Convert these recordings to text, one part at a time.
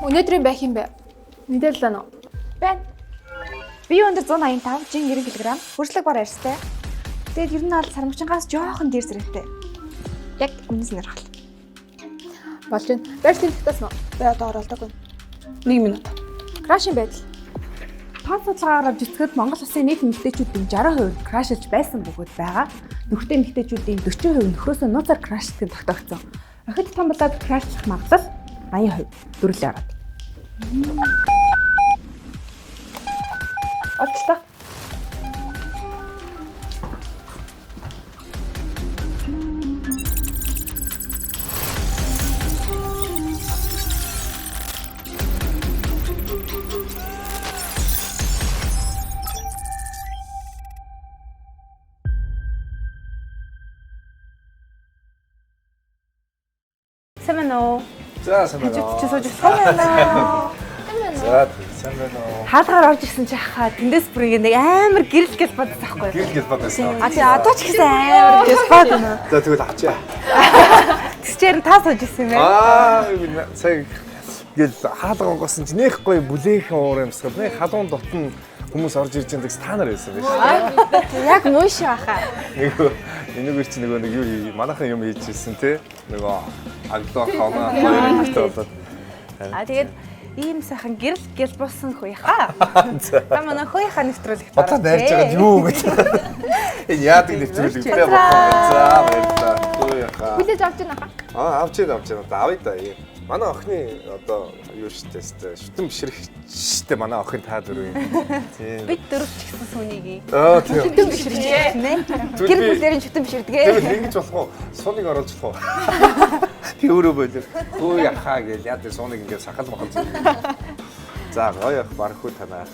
Өнөөдрийн байх юм бэ? Мэдээлэл байна уу? Байна. Би өндөр 185 90 кг хөрслөг бар арьстай. Тэгээд ер нь бол сармагчингаас жоохон дээр зэрэгтэй. Яг өмнөөс нэр хал. Болж байна. Байршлын тагтаас нь Би одоо оролдог байна. 1 минут. Крашын байдал. Тоо судалгаагаар авч үзэхэд Монгол улсын нийт эмэгтэйчүүдийн 60% крашилж байсан бөгөөд байгаа. Нөхөртэй эмэгтэйчүүдийн 40% нөхрөөсөө нууцаар крашлах нь тогтоогдсон. Охид том болоод крашлах магадлал 80% дөрвөлөө ороод. Очлоо. Сэмэнэ. За сайн байна. Чи сууж байна. За сайн байна. Хаалгаар орж ирсэн чи хаа тэндээс бүр нэг амар гэрэл гэж бодсон байхгүй юу? Гэрэл гэж бодсон. А тий одоо ч гэсэн амар гэж бодно. За тэгвэл авчаа. Тэсчээр нь таа сууж ирсэн юм Аа сая гэл хаалга онгосон чи нэх гоё бүлээх уур юмсгал нэг халуун дотн хүмүүс орж ирж байгаа та нар байсан байж. Яг мууш баха. Энийг чи нэг юу манайхан юм хийжсэн те. Нөгөө агдаа хаваа хоёртой болоод. А тэгээд ийм сайхан гэрэл гэл болсон хөөе-хаа. Та манай хөөе-хаа нэвтрүүлэгт Одоо найрж байгаа юу гэж. Энэ яадаг нэвтрүүлэг бэ бохоо. За баярлалаа. Хөөе-хаа. Хүлээж авч байна хаа. Авч байна. Авъя да. Манай охины одоо юу штэ шүтэн бишрэх штэ манай охин та дөрөв юм. Тийм. Бид дөрөв ч гэсэн сүнийг. Тийм. Шүтэн бишрэх нэ. Гэр бүлэрийн шүтэн биширдгээ. Тэгвэл ингэж болох уу? Суныг оруулж болох уу? Өөрөө болоо. Өө яхаа гэж яа тэр суныг ингэ сахал махал зүйл. За гоё ах барахгүй танаа.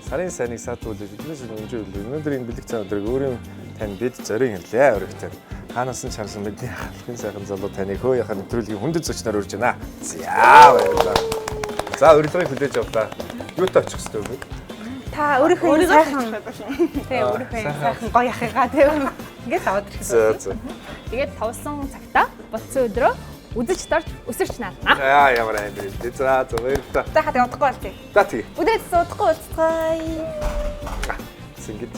Сарын сайныг саатуулж биднээс өнжөөл. Өнөөдөр энэ бэлэг цаа өдрөг өөрийн тань бид зориг хэлээ өргөтэй. Хаанаас нь чарсан бидний халахын сайхан залуу таныг хөө яхаа нэвтрүүлгийн хүндэт зочноор урьж байна. За баярлалаа. За урилгыг хүлээж авлаа. Юутай очих хэвтэй вэ? Та өөрийнхөө сайхан тий өөрийнхөө сайхан гоё ахыгаа тий ингээд аваад ирэх. За. Тэгээд тавсан цагта болцсон өдрөө үзэж тарж өсөрч наална. За ямар аймаг вэ? За баярлалаа. За хаа удахгүй бол тий. За тий. Үдээс удахгүй уулзцай. Сингэж.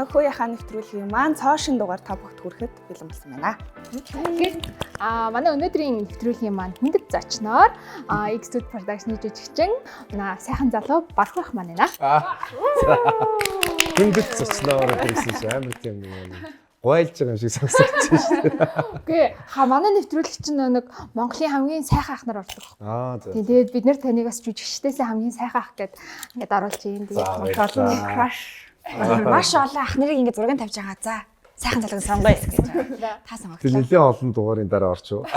Хөөе-хаа нэвтрүүлгийн маань цоошин дугаар та бүгд хүрэхэд бэлэн болсон байна. Тэгээд манай өнөөдрийн нэвтрүүлгийн маань хүндэт зочноор X-Food Production-ы жүжигчин сайхан залуу Бархах маань байна. Хүндэт зочноор гэсэн чи амар тийм юм. Гойлж байгаа юм шиг сонсогдож шүү дээ. Үгүй манай нэвтрүүлэг чинь нэг Монголын хамгийн сайхан ах нар ордог. За. Тэгээд бид нэр танигаас жүжигчдээсээ хамгийн сайхан ах гэд ингээд оруулж юм. Тэгээд Олон crush маш олон ах нарыг ингэ зураг тавьж байгаа. За сайхан залуу сонгоё гэж. Та сонгоё. Тэг нэлээд олон дугаарын дараа орчоо.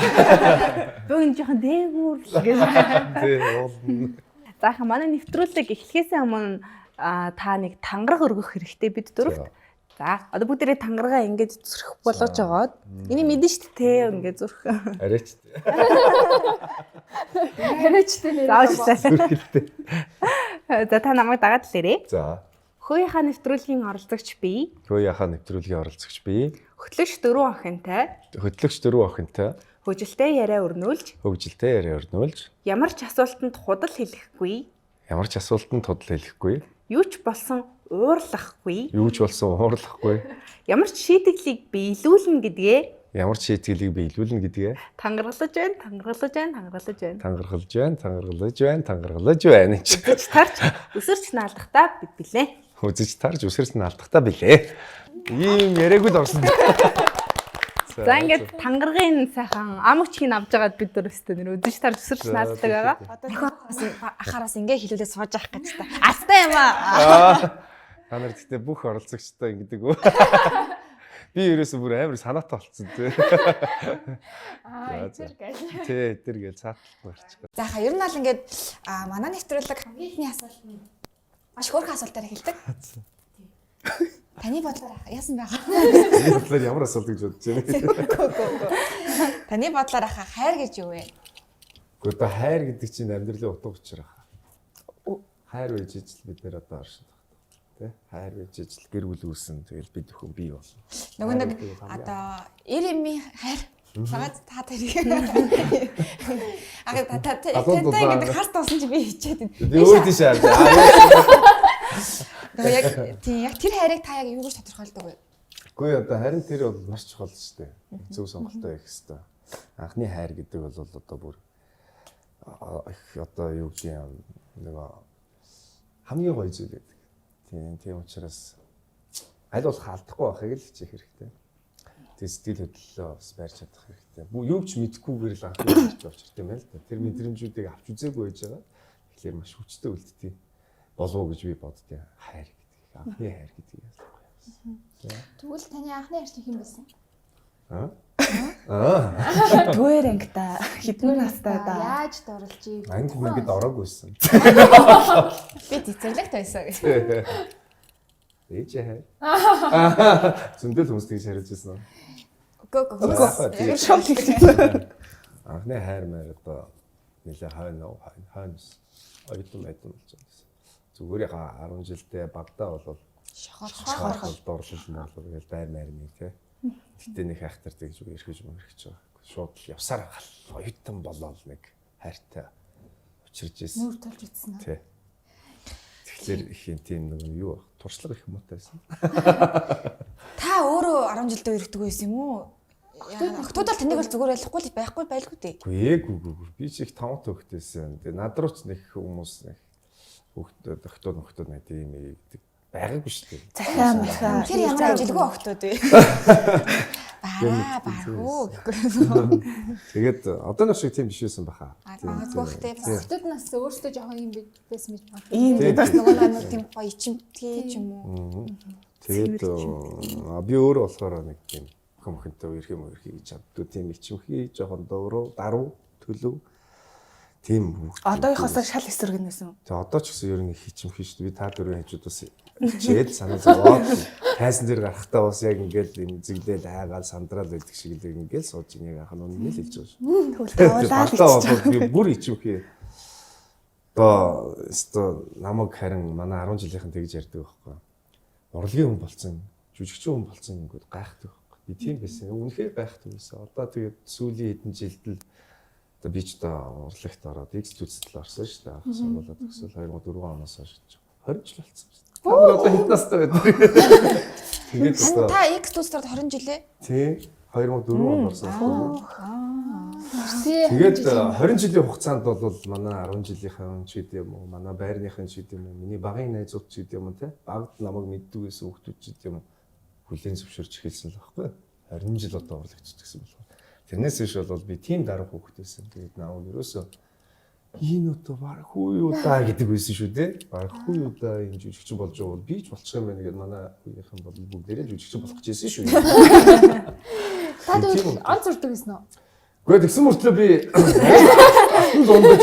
Бөөг жоохон дээгүүр гэж. Тэг уулна. За хаа манай нэвтрүүлэг эхлэхээс өмнө та нэг тангараг өргөх хэрэгтэй бид дөрөвт. За одоо бүгдээрээ тангараа ингэж зүрх болгож жагаад энийг мэдэн шүү дээ ингэ зүрх. Арайч. Арайчтай нэр. Зүрхэлтэй. За та намайг дагаад лээрээ. За. Хөөе-хаа нэвтрүүлгийн оролцогч би. Хөөе-хаа нэвтрүүлгийн оролцогч би. Хөтлөгч 4 охинтой. Хөтлөгч 4 охинтой. Хөгжилтэй яриа өрнүүлж. Хөгжилтэй яриа өрнүүлж. Ямар ч асуултанд худал хэлэхгүй. Ямар ч асуултанд худал хэлэхгүй. Юу ч болсон уурлахгүй. Юу ч болсон уурлахгүй. Ямар ч шийтгэлийг биелүүлнэ гэдгээ. Ямар ч шийтгэлийг биелүүлнэ гэдгээ. Тангаргалж байна. Тангаргалж байна. Үзэж тарж өсөрч наалдахдаа бид билээ. Үзэж тарж өсөрч наалдахдаа билээ. Ийм яриаг л орсон. За ингээд тангаргийн сайхан амгчгийг авч байгаад бид нар өстө нэр үзэж тарж өсөрч нааддаг байгаа. Ахаараас ингээ хилүүлээ сууж авах гэж та. Астай юм аа. Та нар гэхдээ бүх оролцогчтой ингэдэг үү? Би ерөөсөө бүр амар санаатай болцсон тий. Эцэр гэж. Тий, эдэр гэж цааталт барчих. За хаа ер нь бол ингээд манай нэвтрүүлэг хамгийн ихний асуулт нь маш хөөрхөн асуултаар эхэлдэг. Таны бодлоор яасан байгаа? Таны бодлоор ямар асуулт гэж бодож байна? Таны бодлоор ахаа хайр гэж юу вэ? Гэхдээ одоо хайр гэдэг чинь амьдралын утга учир аа. Хайр байж ижил бид нэр одоо оршин тогтдог тий. Хайр байж ижил гэр бүл үүсэн тэгэл бид өхөн бий болно. Нөгөө нэг одоо ирэмми хайр цагаат та тэрийг аа та гэдэг харт тоосон чи би хичээд. Би өөр тийш харж. Яг тэр хайрыг та яг юу гэж тодорхойлдог вэ? Үгүй одоо харин тэр бол маш чухал шүү дээ. Зөв сонголтоо хийх хэрэгтэй. Анхны хайр гэдэг бол одоо бүр одоо юу гэдэг юм нөгөө хамгийн гоё зүйл гэдэг. Тийм учраас аль болох алдахгүй байхыг л хичээх хэрэгтэй. Тэг сэтгэл хөдлөлөө бас барьж чадах хэрэгтэй. Юу ч мэдхгүйгээр л анхны хайрч явж ирт юм байна л да. Тэр мэдрэмжүүдийг авч үзээгүй байж байгаа. Тэгэхээр маш хүчтэй үлдтий болов уу гэж би боддیں۔ Хайр гэдэг. Анхны хайр гэдэг юм. Тэгвэл таны анхны хайр чинь хэн байсан? Түээр ангита хэдэн настай да. Яаж дурлж ий? Анги мэгэд ороогүйсэн. Би цэцэрлэгт байсан гэж. Ээж хайр. Зөндөл хүмүүс тэгж хариулж байсан. Үгүй. Шок хийсэн. Анхны хайр мээр одоо нэлээ хойноос оюутан байсан болж байна. Зүгээр 10 жилдээ багтаа бол шохор дуурлал нь бол байр маяр нэг тий. Гэтэ нэг хайхтар тэгж эрхэж мөрхөж байгаа. Шууд л явсаар гал оюутан болоод нэг хайртай учирж ирсэн. Нүр толж утсан аа. Тий. Тэгэхээр их юм тийм нэг юу туршлага их муутайсан. Та өөрөө 10 жилдээ өргөдөг байсан юм уу? Хотод бол тэнийг бол зүгээр ойлгохгүй л байхгүй байлгүй дээ. Үгүй. Би ч их тавтай хөхтэйсэн. Тэгээ над руу ч нэг хүмүүс нэг хөхтөд нэг тийм гэдэг байгаагүй шүү дээ. Захаа махаа. Тэр ямар ажилгүй охтууд вэ? Баруу гэхгүй. Тэгээд одоо нэг шиг тийм биш байсан баха. Магадгүй бах тийм. Хотод нас өөртөө жоохон юм байсан гэж байна. Ийм Бас нөгөө нэг тийм гоё ичимтгий ч юм уу. Тэгээд би өөрөө болохоор нэг тийм хэмхэнтэй үерх юм гэж чаддгүй тийм ичимхий жоохон даруу төлөв тийм хүүхд. одоогоосоо шал эсрэг нэсэн. Тэгээ одоо ч гэсэн ер нь хичимхий шүү дээ. Би та дөрвөн хажууд бас чээд санаа зовоод тайсан дээр гарахтаа бас яг ингээл энэ зиглэл айгаал сандраал байдаг шиг л ингээл сууж яг анх нь үнэ л хэлж байгаа шүү. Би бүр ичимхий. Одоо намайг харин манай 10 жилийнхэн тэгж ярьдаг байхгүй. Урлагийн хүн болцсон, жүжигчин хүн болцсон ингээд гайхдаг байхгүй. Би тийм байсан. Үнэхээр гайхдаг байсан. Одоо тэгээд сүүлийн хэдэн жилд л одоо би ч одоо урлагт ороод X-төсөл орсон шүү дээ. Анх сургуулаад төгсөл 2004 оноос хойш 20 жил болсон шүү дээ. Та одоо хэд настай байдаг? Тэгээд одоо Та X-төслөд 20 жилээ? тий 2004 онд орсон. Тэгээд 20 жилийн хугацаанд бол манай 10 жилийнхэн ч гэдэг юм уу, манай байрныхан ч гэдэг юм уу, миний багын найзууд ч гэдэг юм уу, тий багт намайг мэддэг байсан хүмүүс ч гэдэг юм уу, хүлээн зөвшөөрч эхэлсэн л байхгүй. 20 жил одоо урлагччихсан болов. Тэрнээс биш бол би тийм дарах хүүхдээсэн. Тэгээд нааг ерөөсөө энэ одоо баг хүү юу даа гэдэг байсан шүү дээ. Баг хүү юу даа энэ жүжигчин болж байгаа бол би ч болчих юм байна гэдэг манай хүүгийнхэн бол бүгдээрээ жүжигчин болох гэжсэн шүү. та тэгвэл онц урдаг гэсэн үү? Гэхдээ тэгсэн мөртлөө би дундаж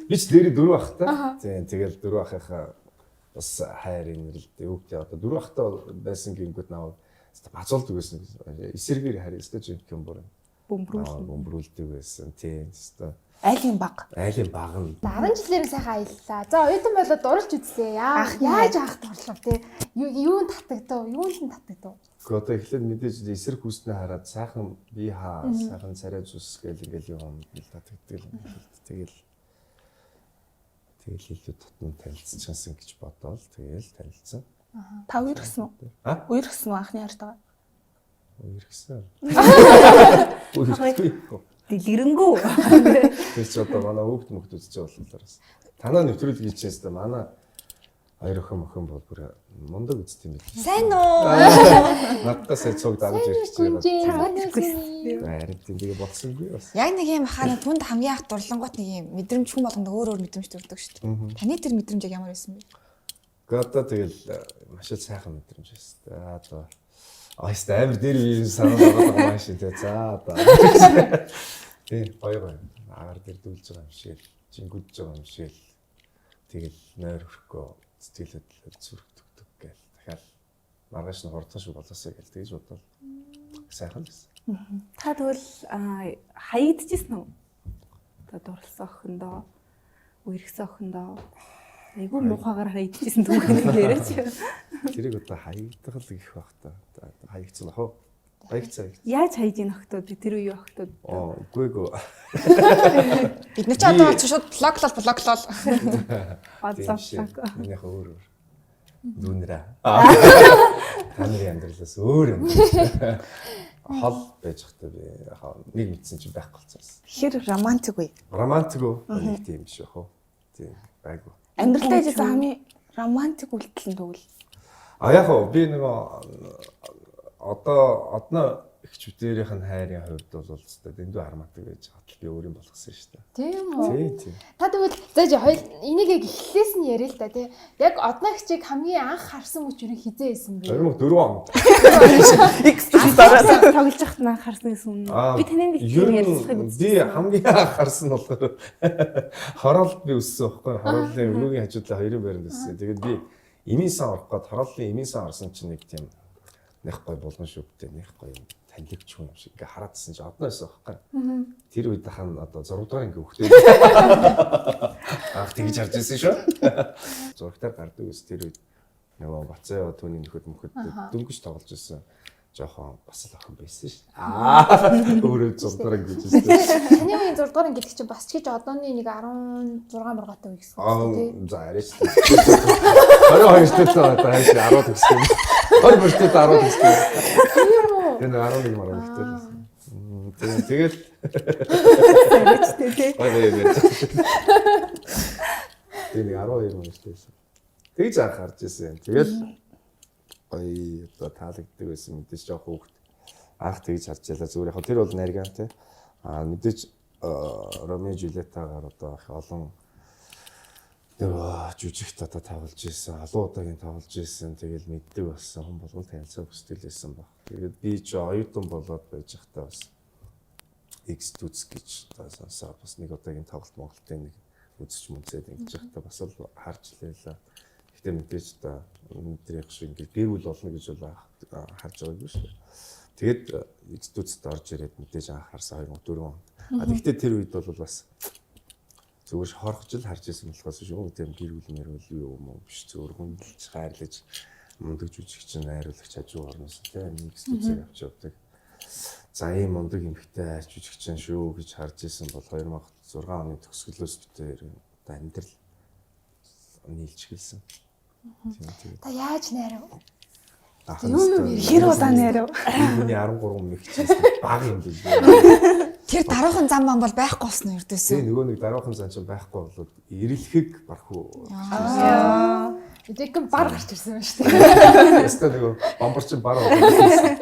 би ч дээрээ 4 ахтай. Тэгээд 4 ахынхаа бас хайр инэрлээ. Юу гэдэг одоо 4 ахтай байсан гингүүд наваа бацуулдаг байсан. Эсэргээр харьяастай юм бүр. Бөмбөрүүлдэг байсан. Тийм теста. Айлын баг. Айлын баг нь 10 жилээр сайхан аяллаа. За оюутан болоод дурлж үзлээ. Яаж авах дурлав те? Юунд татагдав? Юунд нь татагдав? Гэхдээ одоо эхлээд мэдээж эсрэг хүснээ хараад сайхан бие хаа, сайхан царай зүс гэл ингээл юм татагддаг юм. Тэгэл илүү татна танилцчихсан гэж бодоол. Тэгэл танилцсан. Та үер гисэн үү? Үер гисэн үү анхны хайртайгаа? Үер гисэн. Үер. Дэлгэрэнгүү. Тэр ч одоо манай хүүхд мөхд үзэж байгаа болохоор танаа нэвтрүүлэг хийчихээс та манай Хоёр охин бол бүр мундаг үст юм байна. Сайн уу? Надаас цог дагаж ирж байгаа. Харин тийм болсон би бас. Яг нэг юм хаа түнд хамгийн анх дурлангууд нэг юм мэдрэмж хүн болгонд өөр мэдрэмж төрдөг шүү дээ. Таны тэр мэдрэмж яг ямар байсан бэ? Гэхдээ тэгэл маш их сайхан мэдрэмж байсан. За Айс амар дээр би санаа байгаа маш их. За одоо. Тийм гоё. Агаар дээр дүүлж байгаа юм шиг, жингүдж байгаа юм шиг. Тэгэл нойр хөрөхгүй сэтгэлээд зүрхтөгдөг гээл. Дахиад маргааш нь хурдхан шүү болоосэй гээл тэгж бодвол сайхан байсан. Та тэгвэл хаягдчихсэн үү? Одоо дурлсан охиндоо, үерхсэн охиндоо айгүй муухагаар хаягдчихсэн түүхийг яриач. Тэрийг одоо хаягдах л гэх бах та. Хаягдсан ах уу? Хаягдсан. Яаж хаяж ийн охтууд тэр үеийн охтууд? Үгүй. Бид нар ч одоо шууд блоклол. Бодлоо. Минийх өөр. Дүүнэрээ. Таны амьдралаас өөр юм. Хол байж захтай би нэг мэдсэн чинь байхгүй болсон. Хэр романтик үе. Романтик уу? Нэг тийм биш яах вэ? Тийм байгуу. Амьдралдаа жисэн хамгийн романтик үйлдэл нь тэгвэл. Яг уу би нэг одно эхчүүдэрийнх нь хайрын хувьд бол зөвхөн дэндүү хармаадаг байж хатал би өөр юм болгосон шүү дээ. Тийм үү? Тийм. Та тэгвэл зааж хоёул энийг яг эхлээс нь яриа л да тий. Яг одно ихчийг хамгийн анх харсан мөч юу хизээ исэн бэ? 2004 онд. X-тэй дараа тоглож байхад нь харсан гэсэн юм. Би таныг ярьсан. Би хамгийн анх харсан нь болохоор хороолт би өссөн байхгүй. Хорооллын өргөгийн хажуудлаа хоёрын байранд өссөн. Тэгээд би эмийн сан орох гээд хорооллын эмийн сан орсон чинь нэг тийм нэх гой болгон шүвтэй нэх гой танилэгч хүн юм шиг ингээ хараадсан чи одноос байхгүй. Тэр үед хаан одоо 6 дугаар ингээ хөхтэй. Ах тэгж харж ирсэн шүү. Зургатаар гардаг ус тэр үед нөгөө Бацаа түүний нөхөд дөнгөж тоглож ирсэн. Жохон бас л охин байсан шүү. Өөрөө 6 дугаар ингээ хийжсэн. Таны үеийн 6 дугаар ангид чи бас ч гэж одооны нэг 16 мургаатай үе гэсэн үг тий. За арайч. 22 төсөө одоо хайш 10 төсөө. 20 төсөө 10 төсөө. Энэ 11 маргааш төсөө. Тэгээд тий. Тэгээ 12 мөрчтэйсэн. Тэгж анхаарч ирсэн. Тэгэл гоё одоо таалагддаг байсан мэдээж жоох хөөхт анх тэгж харж ялаа зүгээр яг тэр бол нарийн тий. Мэдээж Ромео Жулиеттагаар одоо их олон жүжигт одоо тавлж ирсэн, алуу удаагийн тавлж ирсэн. Тэгэл мэддэг болсон хүн болгон танилцаа хүсдэлсэн баг. Тэгээд би ч оюутан болоод байж захтаа бас X-Tuts гэж одоо сонсоо бас нэг удаагийн тоглолт Монголын нэг үзэж мүнцээд ингэж захтаа бас л харж лээлээ. Гэтэ мэдээж одоо өнөөдрийнх шиг ингээд гэр бүл болно гэж бол харж байгаагүй шүү дээ. Тэгээд X-Tuts-д орж ирээд мэдээж анхаарсан 2004 онд. Гэхдээ тэр үед бол бас зүгээр хорхож л харж ирсэн болохоос шүү. Тийм гэр бүл мэрвэл юу юм уу биш зүгээр хүндэлж хайрлаж мундаг жүжигч найруулагч хажуу орноос тийм X-Tuts-ыг авч явдаг. За ийм мундаг эмхтэй жүжигч шүү гэж харж ирсэн бол 2006 оны төгсгөлөөс битээр одоо амьдрал нийлж гэлсэн. Та яаж найрав? Хэр удаа найрав? Миний 13 мэгчээс баг юм билээ. Тэр дараахан зам бам бол байхгүй болсон юм ердөөсөө. Тэгээ нөгөө нэг дараахан зам чинь байхгүй болоод ирэлхэг барах уу. Эдгээр бар гарч ирсэн байна шүү дээ. Эсвэл нөгөө бомборчин бар болоод.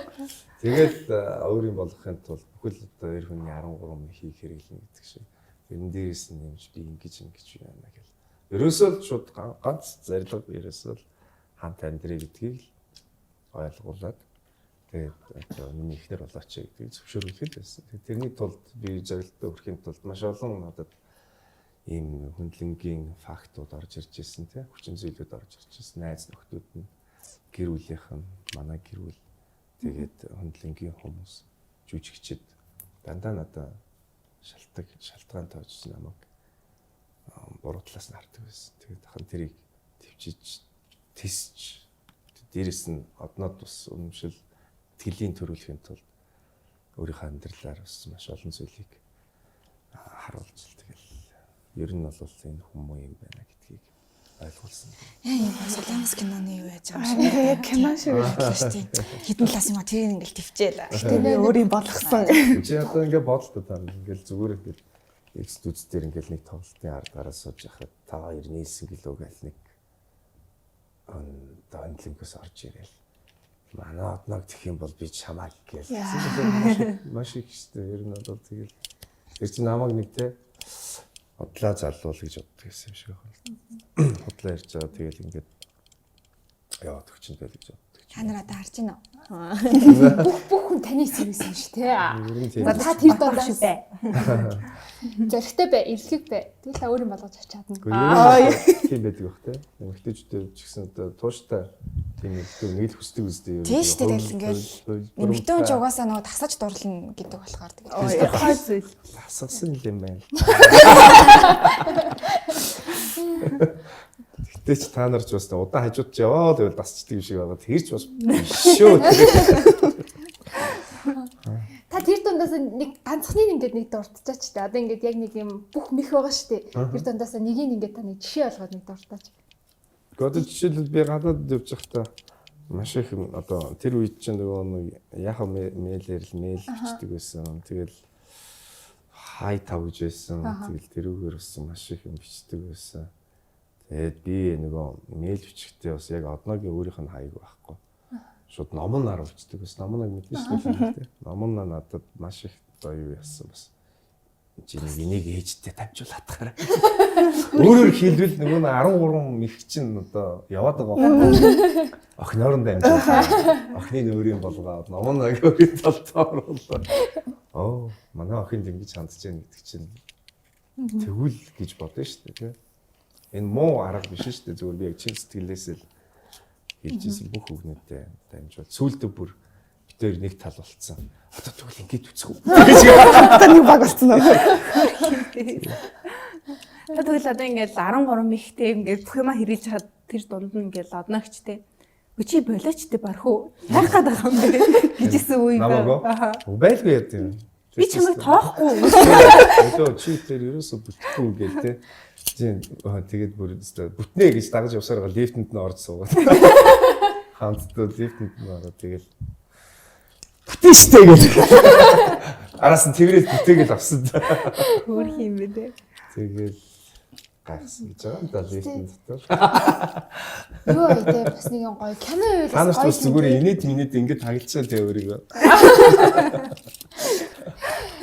Тэгээд өөрийн болгохын тулд бүхэл одоо эр хүний 13 мэг хийх хэрэглэнэ гэдэг шиг. Тэрэн дээрээс нь юмш би ингэж яана гэл. Ерөөсөө л шууд ганц зарилга ерөөсөө л хамт амьдрий гэдгийг ойлгуулад тэгээд миний ихнэр болооч гэдгийг зөвшөөрүүлэх байсан. Тэрний тулд би зорилттой хүрэхин тулд маш олон надад ийм хөндлөнгийн фактууд орж ирж ирсэн тийм хүчин зүйлүүд орж ирж ирсэн. Найз нөхдүүд нь гэр бүлийнх нь манай гэр бүл тэгээд хөндлөнгийн хүмүүс жүжигчид дандаа надад шалтгаан тоож намайг буруу талаас нь хардаг байсан. Тэгээд хахан тэрийг төвчиж тисч дээрэс нь однод бас өмшил тэлийн төрүүлэхийн тулд өөрийнхөө амьдралаар бас маш олон зүйлийг харуулж тэгэл ер нь бол энэ хүмүүс юм байна гэдгийг ойлгуулсан. Яа юм Солонгос киноны юу яаж байгаа шиг. Яг кино шиг шүү дээ. Хитэн талаас юм тэрийг ингээл төвчээл. Гэтэ би өөрийн болгосон. Чи одоо ингээ бодлоо таа ингээл зүгээр ингээл X-Tuts дээр ингээл нэг тоглолтын ард гараа сууж яхад та хоёр нийлсэн гэлөө гэл нэг онлинкос орж ирээл. Манай одног гэх юм бол би чамаа гээл. Маш их шүү дээ. Ер нь бол тэгэл тэр чинь намайг нэг те бодлоо залуул гэж боддог гэсэн юм шиг байна. Бодлоо ярьж байгаа тэгэл ингээд яваад өгч байл гэж боддог. Та нар одоо харж байна уу? Бүх хүн таны сервис юм шүү те. За Та тэр дондоо бай. Зоригтой бай, эрлэг бай. Тэгэл та өөрийн болгож авч чадна. Тийм байдаг бах те. Эмэгтэйчүүд ч гэсэн одоо тууштай тийм нэг хүсдэг үстэй. Тийм шүү дээ. Тэгэл ингээд эмэгтэй хүн ч угаасаа нөгөө тасаж дурлна гэдэг болохоор Тэгэл тасгсан юм байна. Гэтэ ч та нар ч бас удаан хажууд ч яваад байвал дасчдаг юм шиг байгаа. Тэрч бас шүү. Та тэр дундаас нэг ганцхныг ингээд нэг дуртачаач та. Одоо ингээд яг нэг юм бүх мэх байгаа шүү дээ. Тэр дундаас нэгийг ингээд та нэг жишээ болгоод нэг дуртаач. Одоо жишээлбэл би гадаад явж байхдаа маш их одоо тэр үед чинь нөгөө нэг яхаа мэйлэр л мэйл бичдэг байсан. Тэгэл хай тав гэж байсан. Тэгэл тэрүүгээр бас маш их юм бичдэг байсан. Тэгээд би нөгөө мэйл бичихтэй бас яг одоогийн өөрийнх нь хаяг байхгүй. Шууд номон нар өвчдөг бас номоныг мэднэ шүү дээ. Номон надад маш их одоо юу яасан бас. Жиний энийг ээжтэй дамжуулаад гараа. Өөрөөр хэлбэл нөгөө 13 их чинь одоо яваад байгаа. Охиноор нь дамжуулаад. Охины нөөрийн болгоод номон өөрийн толтоор болоо. Манай охинд ингэж хандж яах гэдэг чинь тэгвэл гэж бодсон шүү дээ. Энэ муу арга биш шүү дээ. Зүгээр би яг чин сэтгэлээсээ л хэлжсэн бүх үгнүүдэд дамжуул. Сүүлдээ бүр битээр нэг тал болцсон. Одоо тэгвэл ингэж үцэх үү? одоо нэг баг болцсон уу? Тэгвэл одоо ингээд 13 ихтэй ингээд бүх юма хэрэгж хаад тэр дунд нь ингээд одногчтэй. Өчи болоочтой барах уу? Яах гээд байгаа юм бэ? Гэжсэн үе. Байлгүй яа тийм. Би чамайг тоохгүй. Өөдөө чи тэр ерөөсө бүтэхгүй гээл те. Тэгээд бүр бүтнэ гэж дагаж явсаар гал лифтэнд нь орж суугаад. Хамтдаа лифтэнд нь ороод тэгэл бүтэн штэ гэж. Араас нь тэрэл бүтээгээл авсан. Хөөх юм бэ те. Тэгэл гайхсан гэж байгаа юм да лифтэнд дотор. Юу ээ бас нэг гоё кино юу Та нарт бас зүгээр инээд ингэж хагалцсан тэ өөрийгөө.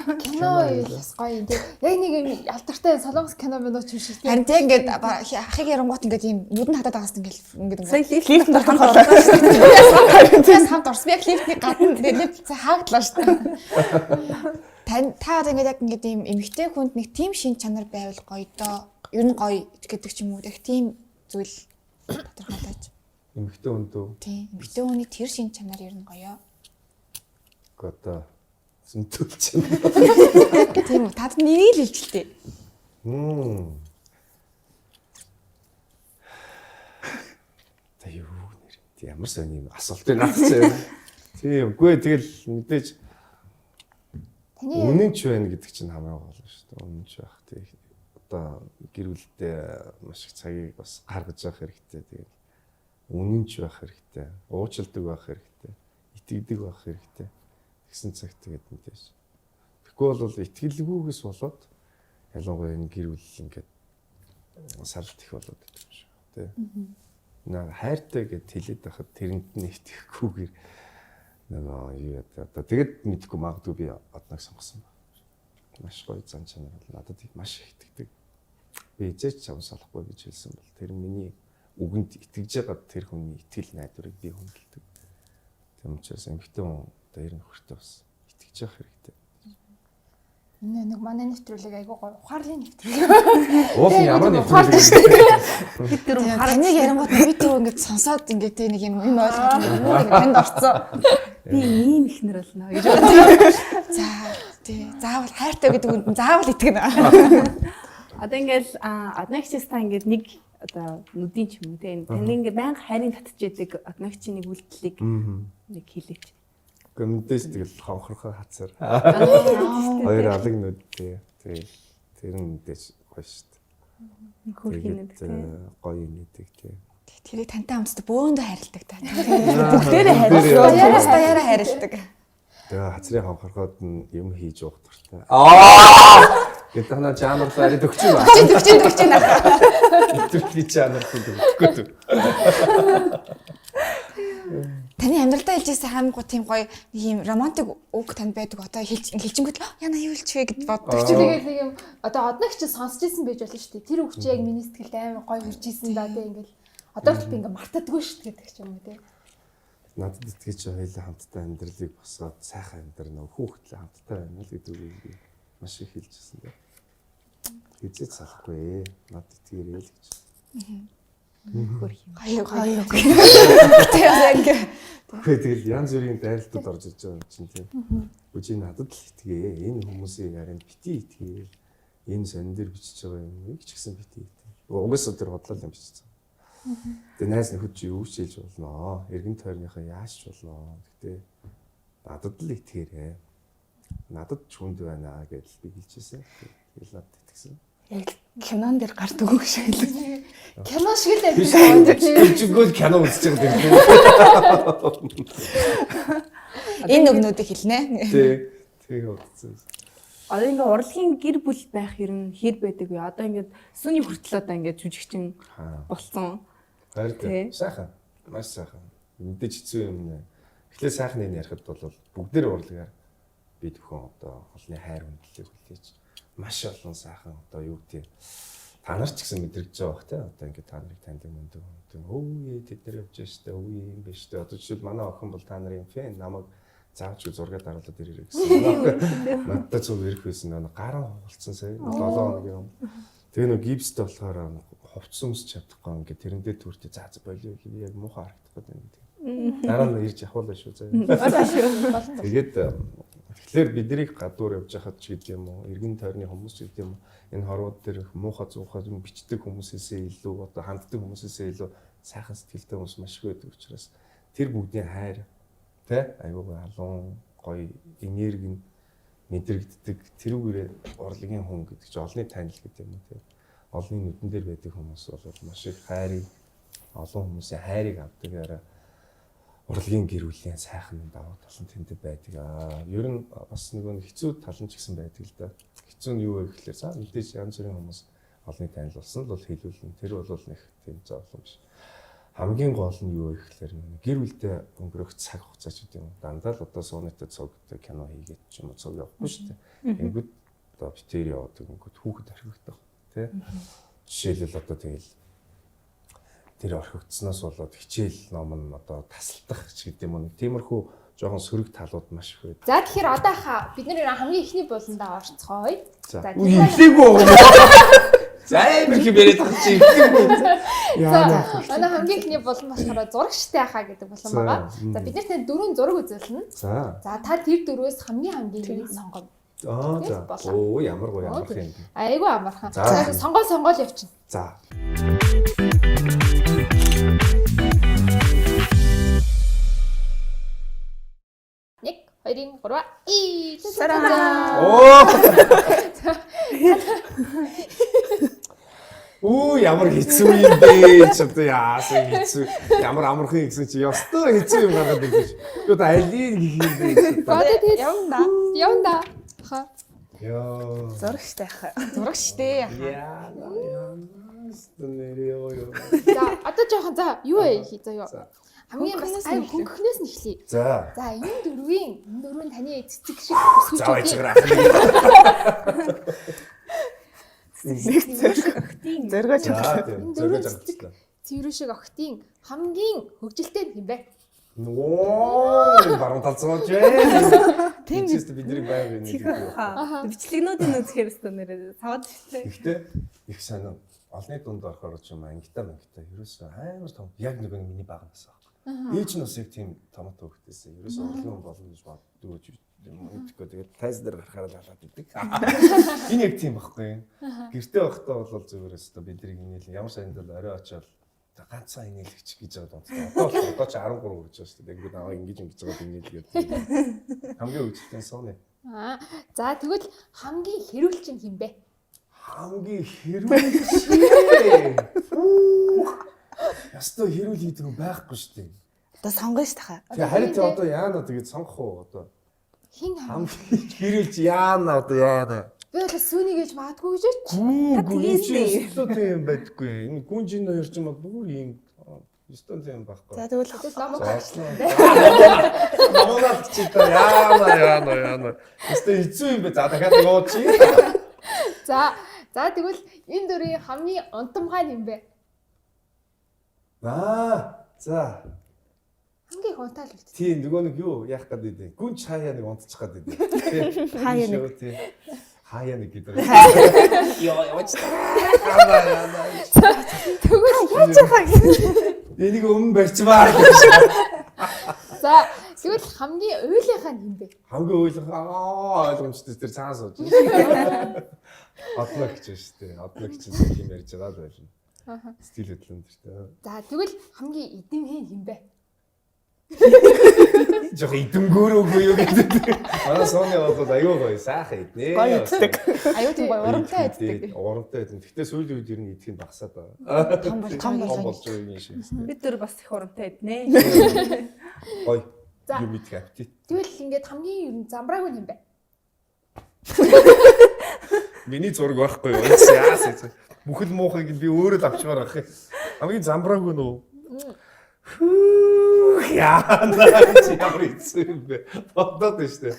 Кино юу бас гоё юм те. Яг нэг юм алдартай солонгос кино минут юм шиг те. харин тийм ингээд ахыг ярангуут ингээд юм нүдэн хатаад байгаас ингээд Сая лифтэнд орхон болоо. тэгээс хамт орсон. Яг лифтний гадна лифт хааглаа шүү дээ. Та ингээд яг ингээд юм эмэгтэй хүнд нэг тийм шин чанар байвал гоё доо. Ер нь гоё гэдэг ч юм уу. Яг тийм зүйл тодорхойлооч. Эмэгтэй хүндөө. Тийм. Эмэгтэй хүний тэр шин чанар ер нь гоё. Одоо зөнтөлч юм. Тийм үү. Тад нэг л илжилтэй. Та юу нэр. Ямар сони юм асуулт байна аа. Тийм үгүй тэгэл мэдээж Таны үнэнч байна гэдэг чинь хамаагүй болно шүү дээ. Үнэнч байх тийм. Одоо гэр бүлдээ маш их цагийг бас гаргаж явах хэрэгтэй. Тэгээд үнэнч байх хэрэгтэй. Уучлалдаг байх хэрэгтэй. Итгэдэг байх хэрэгтэй. Тэгсэн цагт тэгээд мэдээж. Тэгэхгүй бол итгэлгүйгээс болоод ялангуяа энэ гэр бүл ингээд саралт их болоод байдаг юм шиг тийм. Наа хайртай гэд хэлээд байхад тэрэнд нь итгэхгүйгээр нөгөө юу яа одоо тэгэд мэдгүй магадгүй би одног сонгосон ба. Маш гоё зан чанар бол надад маш их итгэдэг. Би эзэж чам салахгүй гэж хэлсэн бол тэр миний үгэнд итгэж байгаа тэр хүний итгэл найдварыг би хүндэлдэг. Тийм учраас эмэгтэй хүн одоо ер нь хөртөө бас итгэж явах хэрэгтэй. нэг манай нэвтрүүлэг айгуу гоё ухаарлын нэвтрүүлэг. Уус ямар нэвтрүүлэг. Бид тэр Таныг ярангууд би тэр ингээд сонсоод ингээд нэг юм ойлгоод ингээд танд орцсон. би ийм ихнэр болно гэж бодсон. За тий. Заавал хайртай гэдэг үгэнд заавал итгэнэ. Одоо ингээл одногчстаа ингээд нэг одоо нүдийн ч юм уу те тань ингээд байнга хайрын татчихэдэг одногчийн нэг үйлдэлийг нэг хэлээч. Гэмдээс тэгэл хонхорхоо хацаар. Хоёр алаг нүдтэй. Тэгэл тэр нь мэдээж гоё шүү дээ. Хөрхийн нүд те. Гоё нүдэг те. Тэрийг тантай хамтдаа бөөндөө хайрладаг та. Бүгдээрээ хайрлаа. Яраас даяараа хайрладаг. Тэгээ хацрын хонхорхоод нь юм хийж уух дуртай. Гэтэл хана жамар зарид өгч юм аа. Төгч. Би чанартай өгөхгүй дүү. Таны амьдралдаа хэлжсэн хамгийн гоо тийм гоё ийм романтик үг танд байдаг. Одоо хэлжингүүт яна юу хэлчихвэ гэд боддог ч. Тэгээд нэг юм одоо одноог чи сонсч ирсэн байж болно шүү дээ. Тэр үг чи яг миний сэтгэлд амар гоё хүрч ирсэн да тий ингээл одоо л би ингээ мартадаггүй шүү дээ гэдэг ч юм уу тий. Надад итгэж хоёулаа хамтдаа амьдралыг босоод сайхан амьдрна хүүхдлээ хамтдаа байна л гэдэг үгийг маш их хэлжсэн дээ. Хизээ салахгүй надад итгээрэй л гэж. Гоё. Тэгэл янз бүрийн дайралтууд орж иж байгаа юм чинь тийм. Үгүй надад л итгээ. Энэ хүмүүсийн ярианд бити итгээ. Энэ сонин дээр бичиж байгаа юм ч гэсэн бити итгээ. Угсаа тэр бодлоо юм бичиж байгаа. Тэгээ найз нөхөд чи юу ч хийж болно. Эргэн тойрныхаа яаж ч болно. Гэтэ надад л итгээрэй. Надад ч хүнд байна гэж би хэлчихсэн. Тэгэл надад итгэсэн. Яг кинон дээр гардаг үг шиг л. Кино шиг л байдаг. Чиггүй кино үзэж байгаа юм. Энэ өгнүүдийг хэлнэ. Тэгээ утсан. Одоо ингээ урлагийн гэр бүл байх ер нь хэр байдаг вэ? Одоо ингээд сүний хүртэл одоо ингээд жүжигчин болсон. Хайртай. Сайхан. Маш сайхан. Мэдээж хэцүү юм нэ. Эхлээ сайхан нэг ярихад бол бүгдээр урлагаар би төхөн одоо холны хайр хүндлэлийг хүлээж маш олон сайхан одоо юу гэдэг та нар ч гэсэн мэдрэгдэж байгаа бох те одоо ингээд та нарыг таньдаг мөндөг өөе тэд нар явж штэ өөе юм биш штэ одоо жишээл манай охин бол та нарын фэн намайг заавч зураг дараалаад ирээрэй гэсэн. Надад зөв ирэх байсан нэг гараа хугалцсан сая 7 хоног юм. Тэгээ нэг гипстэй болохоор хувцсан өмсч чадахгүй ингээд тэрэндээ түртээ заа болио би яг муухай харагдах гэдэг юм. Дараа нь ирж явуулаа шүү заа. Тэгээд тэгэхээр биднийг гадуур явж хахад ч гэдэг юм уу эргэн тойрны хүмүүс ч гэдэг юм уу энэ хорвоод дээр муухай зуухай юм бичдэг хүмүүсээсээ илүү одоо ханддаг хүмүүсээсээ илүү сайхан сэтгэлтэй хүмүүс маш их байдаг учраас тэр бүгдийн хайр тэ айгуу халуун гоё энерги мэдрэгддэг тэрүүгээрээ урлагийн хүн гэдэг чинь олонний танил гэдэг юм уу тэ олонний нүдэн дээр байдаг хүмүүс бол маш их хайрыг олон хүмүүсийн хайрыг авдаг яриа урлагийн гэр бүлийн сайхан давуу тал нь тэнд байдаг. Ер нь бас нэг хэцүү тал нь ч гэсэн байдаг л да. Хэцүү нь юу вэ гэхээр за мэдээж янз бүрийн хүмүүс олонний танил болсон л бол хэлүүлнэ. Тэр бол нэг тийм зовлон биш. Хамгийн гол нь юу вэ гэхээр гэр бүлдээ өнгөрөх цаг хугацаа ч гэдэг юм. Дандаа л одоо суунатай цогтой кино хийгээд ч юм уу цог явахгүй шүү дээ. Ингээд одоо битээр явдаг ингээд хүүхэд орхигдох тий. Жишээлбэл одоо тэгэл тэр орхигдсноос болоод хичээл ном нь одоо тасалдах ч гэдэг юм уу. Тиймэрхүү жоохон сөрөг талууд маш их байдаг. За тэгэхээр одоо бид нар хамгийн ихний буландаа орцгоё. За хэлээгүй юм. За ямар их яриад байгаа чи хэлээгүй. За манай хамгийн ихний булан болохоор зурагчтай хаа гэдэг булан байгаа. За бид нар танд 4 зураг үзүүлнэ. За та тэр дөрвөөс хамгийн нэг сонгоо. За. Оо ямар гоё амарх юм. Айгу амархан. За сонгоол явчихна. За. Нэг, хоёрын, гурван. Оо ямар хэцүү юм бэ? Ч одоо яасан хэцүү. Ямар амархан гэсэн чи ёстой хэцүү юм гаргаад ирж. Юу та алийг хийх юм бэ? Явна. Ха. Яа. Зурагчтай хаа. Зурагчтэй. Яа. Нэрээ. За одоо жоохон за юу вэ хий заяа. Хамгийн бас ай хөнгөхнөөс нь эхлэе. За. За энэ дөрвийн таны цэцэг шиг өсгөж За өгье. Зөргөж Энэ дөрвийн цэцэг цэврүү шиг охтын хамгийн хөгжилтэй нь юм бэ? Нөө баруун талцгооч ээ. Тийм бидний байг нэг юм. бичлэгнүүдийн үзэхээр өстө нэрээ саваад шээ. Гэхдээ их санаа олны дунд орохоор ч юм ангитай ерөөсөө амар том яг нэг миний баг нас аахгүй. Ээж нь бас яг тийм томот хөвгтэйсэн. Ерөөсөө орлон болно гэж боддог ч юм уу. Тэгээд тайз дээр гарахаар л халаад идэг. Энэ яг тийм байхгүй. Гэртээ байхдаа бол зөвөрөөс бидний инээл ямар сандал орой очоод ганцхан инээлгч гэж байгаа юм. Одоо ч 13 гэж байна шүү дээ. Ингээд аваа ингэж байгаа инээлгээд. Хамгийн үжилтэн сууны. За тэгвэл хамгийн хэрүүлч нь хин бэ? Хамгийн хэрүүл. Ястаа хэрүүл гэдэг нь байхгүй шүү дээ. Одоо сонгоно ш тахаа. Тэгээ харин тэ одоо яана тэгээд сонгох уу одоо? Хин Хамгийн хэрүүлж яана одоо яана. Би бол сүүний гэж магадгүй гэж Гүн тийм байдаггүй. Энэ гүнжин хоёр ч юм бол бүр юм стон юм байхгүй. За тэгвэл намайг Намайг чи та яана. Эсвэл хэцүү юм бэ? За дахиад яваа чи. За тэгвэл энэ дөрвийн хамгийн онтомгой юм бэ? За. Хамгийн хонтаал үү? Тийм нөгөө нэг юу яах гэдэг вэ? Гүн чаяа нэг онцчих гэдэг. Тийм. Хаяа нэг. Тийм. Хаяа нэг гэдэг. Яваач. Тэгвэл Яаж яхаа гэсэн. Энийг өмнө барьчмаа. за тэгвэл хамгийн уйлынхаа юм бэ? Хамгийн ойлгомжтой тэр цаанаас сууж. Одноо гэж шүү дээ. Одноо гэж юм ярьж байгаа л байна. Стил хөдлөн тэр. За тэгвэл хамгийн эдэмхэн юм бэ? Жох идэнгөөрөөгүй юу гэдэг. Манай сооны болоод аюу гоё сайхан иднэ. Гоё иддэг. аюу тийм гоё урамтай иддэг. Урамтай идэн. Гэхдээ сүүлийн үед ер нь идэх нь багасаад байгаа. Том болж байгаа юм шиг. Бид дөр бас их урамтай иднэ. Гоё. За. Юм идэх аппетит. Тэгвэл ингээд хамгийн ер нь замбрааг нь юм бэ? Миний зураг байхгүй юу? Яасан. Бүхэл муухайг би өөрөө л авчмаар байх юм. Хамгийн замбраагүй нөө. Яа, чи ямар хэцүү бэ? Бодоод байна шүү дээ.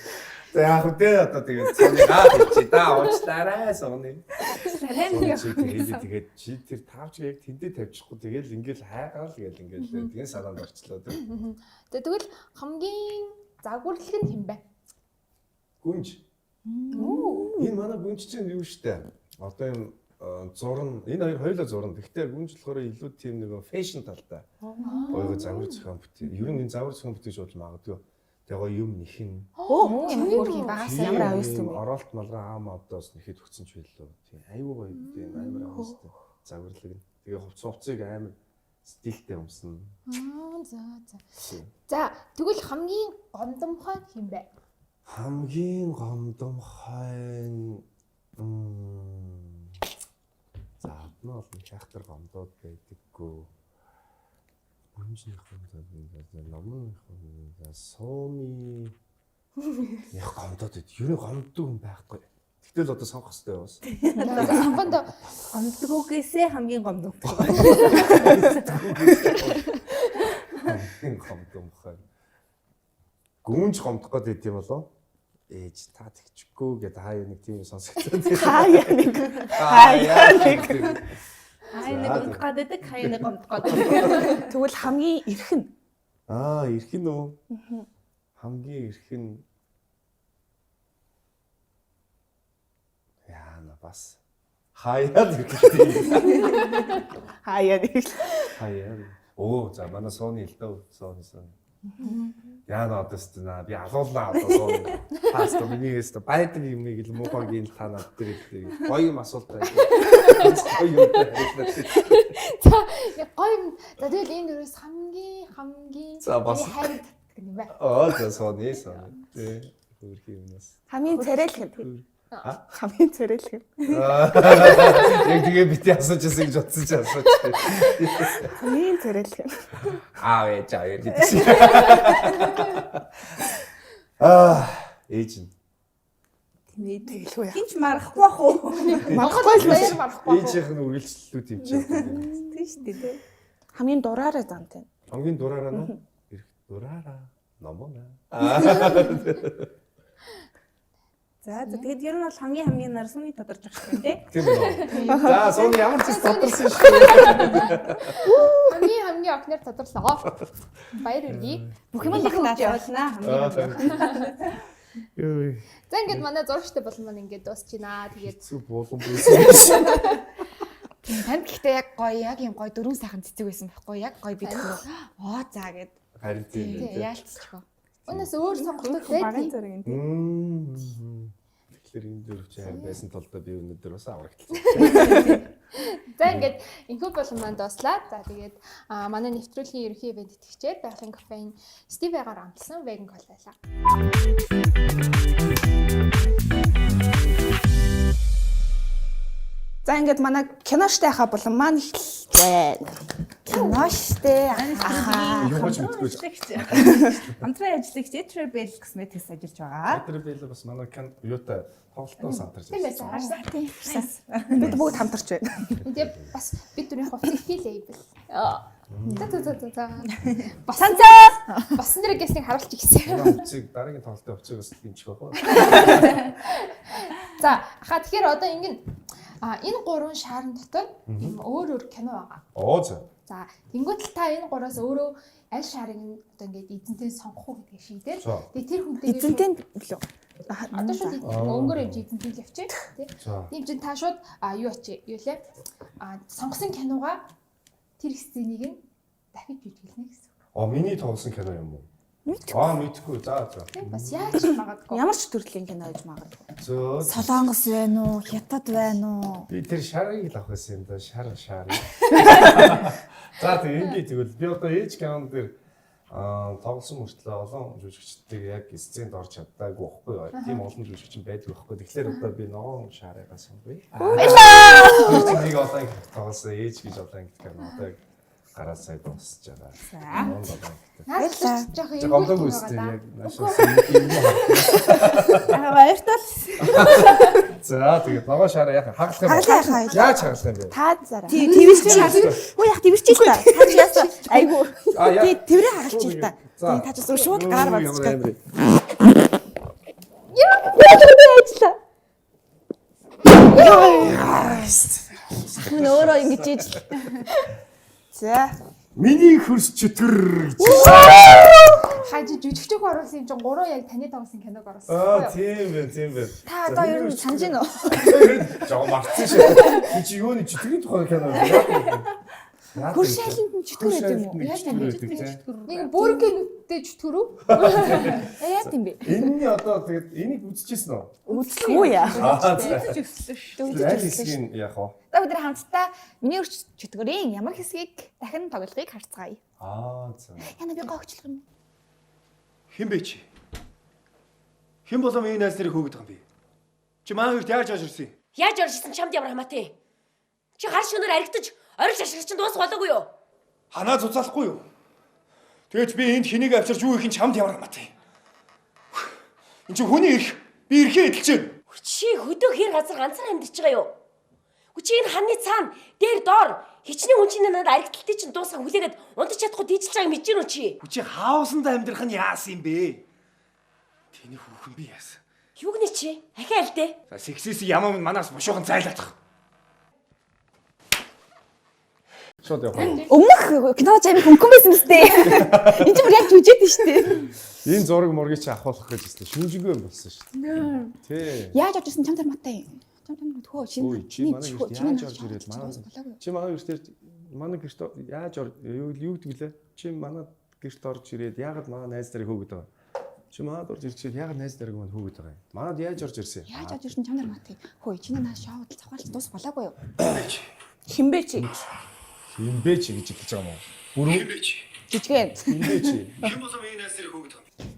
За яг үгүй одоо тэгээд цаанаа чи та уучлаарай сони. Тэгээд чи тэр тавч яг тэндээ тавьчихгүй тэгээд ингээл хайгаал гээл ингээл тэгээд санаанд орчлоо тийм. Тэгвэл хамгийн загварлаг нь юм бэ? Гүнж. Энэ манай гүнж чинь юу штэ? Одоо юм зурн энэ хоёулаа зурн. Гэхдээ гүнж болохоор илүү тийм нэг фэшн талтай. Гоё загвар зохион бүтээл. Ер нь энэ загвар зохион бүтээж болж магадгүй. Тэгээ гоё юм нэхэн. Өөрхийн багаас ямар авьяас юм бэ? Оролт малраа аам одоос нэхэд өгсөн ч байлоо. Тийм аюу гоё тийм амар авьяастай. Загварлаг нь. Тэгээ хувцсыг амар стилтэй өмснө. За тэгвэл хамгийн гомдомхой юм бэ? Хамгийн гомдомхой за одноо л хахтар гомдоод байдаггүй. Гүнжийн гомдоод номын сууны яг гомдоод байд. Юу гомддог юм байхгүй. Тэгтэл одоо сонгох хэрэгтэй бас. Сонгондоо Гомдгоогээсээ хамгийн гомддог. Хамгийн гомдомхой. Гүнж гомдох гэдэг юм болоо. Ээж та тэгчихгүй гэдэг хаяа нэг тийм сонсогдсон. Хаяа нэг. Хаяа нэг гомдох гэдэг, хаяа нэг гомдох гэдэг. Тэгвэл хамгийн эрх нь. Эрх нь үү? Хамгийн эрх нь яана бас хаяа нэг гэдэг. Хаяа нэг. Хаяа. Оо за манай сууны л дөө сууны. Яна одоосна би алуулнаа одоо сууны. Паста миний өстө байдаг юм нэг л муухайгийн та над дээр хэлдэг. Гоё юм асуулт байна. Гоё юм байна. за гоё юм. За тэгэл энэ дөрөөс хамгийн За, бас. хайртай юм бэ? За сууны. Тэ хөрх юмнаас. Хамгийн царайлах юм. Хамгийн царайлах юм. Яг тэгээ бити асууж гэсэн гэж бодсон ч асууж. Хамгийн царайлах юм. Ээж аа гэдэг чи. Ээж нь. Тэмээ тэгэлгүй яа. Хинч марахгүй бах уу? Монголд баяр марахгүй. Ээжийнх нь үргэлжлэлүүд юм чи. Тийм шүү дээ. Хамгийн дураараа зантай. Хамгийн дураараа нөө. Ирэх дураараа. Номоо. За тэгээд ер нь бол хамгийн нар сууны тодорч байгаа юм тий. Тийм үү. За сууны ямар ч тодорсон шүү. Хамгийн огноор тодорлоо. Баяр үргэе. Бүх юм багнаад явуулнаа. Юу. За ингээд манай зурагчтай болон маань ингээд дуусч байна. Тэгээд Зүг болон байсан. Танд гэхдээ яг гоё, яг юм гоё дөрвөн сайхан цэцэг байсан байхгүй яг гоё бид нөгөө за гэд. Харин тийм. Яалтчихоо. өнөөс өөр сонголтууд багын байдаг. зэрэг юм тийм. Тэгэхээр энэ дөрвч хайр байсан толдоо би өнөөдөр бас аврагдлаа. За ингээд инхүү болон маань дуслаа. За тэгээд манай нэвтрүүлгийн ерөнхий ивент итгэгчээр байгалийн кофеин Стивегаар амтсан веган кола байлаа. За ингээд манай кино штайхаа болон маань эхэлж байна. кино штэ. Ахаа. Юу ч мэдгүй. Хамтран ажиллагч Etrabel Cosmetics ажиллаж байгаа. Тэр бэлээ бас манай юутай тоглолтоо сандарч Тийм байсан. байсан. Бид бүгд хамтарч байна. Тэгээ бас бид түрийн хувцас их лейбл. За. Басан дээр гэснийг харуулж ирсэн. Хувцыг дараагийн тоглолтын хувцыг бас дэмжих байх. За, тэгэхээр одоо ингэ энэ гурван шаарн дотор өөр кино байгаа. Оо за. За, тэнгуүтэл та энэ гураас өөрөө аль шаарыг нь одоо ингээд эзэнтэй сонгох уу гэдгийг шийдээд тэгээ тэр хүнтэйгээ Эзэнтэй билүү? одоо шууд өнгөөр явж эзэнтэй л явчих тий. За. Тийм чинь та шууд юу ачи юу лээ сонгосон киногаа тэр сценийг нь дахиж жүжиглэнэ гэсэн. Миний тоглосон кино юм уу? Мэдхгүй. За. Тийм бас яаж ч магадгүй. Ямар ч төрлийн кино гэж магадгүй. Зөө. Солонгос байна уу? Хятад байна уу? Би тэр шарыг л авах байсан юм да. Шар. За тэгээд тэгвэл би одоо ээж кинон дээр тоглосон мөртлөө олон жүжигчдийг яг сценд орж чаддаагүй байхгүй. Тийм олон жүжигч байдаг байхгүй. Тэгэхээр одоо би ногоон шарыгаа сонгоё. Баярлалаа. Нэг олон тоглосон ээж гэж олон кино одоо гараа сая дуусч байгаа. Нааш жоох юм. Гомдоогүй үстэй яг наашаа. Баяртай. За тэгээд ногоон шараа яг хагалах юм. Хагалах. Яаж хагалах юм бэ? Та зараа. Твэрч Үгүй яг твэрч л та. Та ч яасан. Айгу. Яа. Тий твэрээ хагалж ил та. Тий та ч шууд гар бацчих. Хүн өөрөө ингэж иж. За. Миний хөрс чөтгөр гэж. Хаж жүжигчг оруулсан юм чинь гурав яг таны тоглосон киног оруулсан. Тийм байна. Та одоо ер нь санаж гинөө. Жоо марцсан шүү. Чи юуны чөтгөрийн тухай кино яа. Хөрш шаланд нь чөтгөр гэдэг юм уу? Нэг бүргэнүүдтэй чөтгөрөө. Яа тийм бэ? Энэний одоо тэгээд энийг үзчихсэн үү? үзлээ яа. Үзэж өссөн шүү. Яг уу. За бид хамтдаа миний өрч чөтгөрийн ямар хэсгийг дахин тоглохыг харцгаая. За. Яна би гоогчлох юм. Хэн бэ чи? Хэн болов энэ найз нарыг хөөгд байгаа юм бэ? Чи маань үрт яаж орж ирсэн? Яаж орж ирсэн чамд ямар хамаатай? Чи хар шөнөөр аригдаж орж ашиг чинь дуус болоогүй юу? Ханаа цуцаалахгүй юу? Тэгэж би энд хэнийг авчирч юу их нь чамд ямар хамаатай? Энд чи хүний ирэх, би ирэхээ эдэлж байна. Чи хөдөө хэр газар ганцаар амьдарч байгаа юу? Чи энэ ханны цаана дээр доор хичнээн хүн чинь надад аригдaltaй чинь дуусаа хүлээгээд унтаж чадахгүй дийжилж байгааг мэдэж гэнэ чи. Чи хаусанд амьдрах нь яасан юм бэ? Тэний хүүхэн би яасан? Юу гэнэ чи? Ахиа аль дээ? За сексис ямаа манаас бушуухан зайлаадах. Шууд явах. Өмнөх кино ч амин хөнгөн байсан мэт. Энд чинь яг жүжигдэж штэ. Энэ зураг мургийг чи авахлах гэж хэлсэн. Шүнжигүй юм болсон шүү дээ. Тий. Яаж орж ирсэн чам тармаатай. Чам төхөө Ой, чи манай гэрт яаж орж ирээд манай чи манай гэрт манай гэрт яаж юу гэдэг лээ? Чи манай гэрт орж ирээд яагаад манай найз нарыг хөөгд байгаа? Чи манад орж ирчихээд яагаад найз нарыг мань хөөгд байгаа юм? Манад яаж орж ирсэн? Яаж орж ирсэн чам тармаатай. Хөөе чиний наа шоуд цавхаарч дуус болоогүй юу? Хинбэ чи? Хинбэ чи гэж хэлж байгаа юм уу? Бүрэн Жижигэн. хинбэ чи. Хэн болов энэ найз нарыг хөөгд байгаа юм?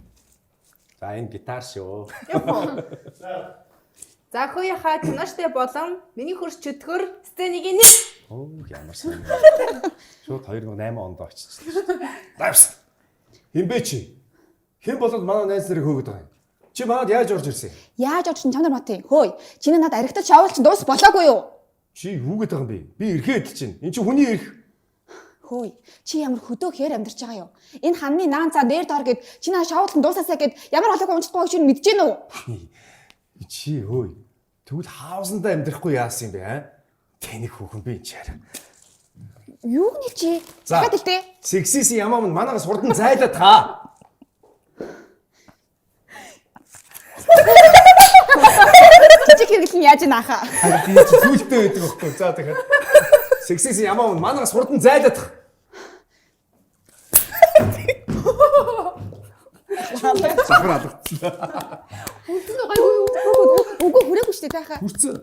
За энэ гитар шүү. За хөөе киноштэй болон миний хөрс чөтгөр сценийг нэг. Оо ямар сайн. Шууд 2008 онд очсон. Давс. Хинбэ чи? Хэн болоод манай найз нарыг хөөгд байгаа юм? Чи манад яаж орж ирсэн? Яаж орж ирсэн чам тармаатай. Хөөе чиний над аригтал шоуд чинь дуус болоогүй юу? Чи юу гэдэг юм бэ? Би ирэхээ эдэлж байна. Энд чи хүний ирэх. Хөөе чи ямар хөдөө хээр амьдарч байгаа юу? Энэ ханны наан цаа дээр доор гэд чиний шоуд нь дуусаасаа гэд ямар холоог унцдаггүй гэж мэдэж гэнэ үү? Чи хөөе. Тэгвэл хаусандаа амьдрахгүй яасан юм бэ, аа? Тэний хүүхэн би энэ чараа. Юу гэнэ чи? Дахиад хэлтэй. Сексис ямаа мань манаас хурдан зайлаад та. Чи хэрэглэн яаж нааха? Би чи зүйлтэй байдаг байхгүй. За дахиад. Сексис ямаа мань манаас хурдан зайлаад та. Сахар алгацлаа. Үгүй хүрээгүй шүү дээ тайхаа. Хүрцэн.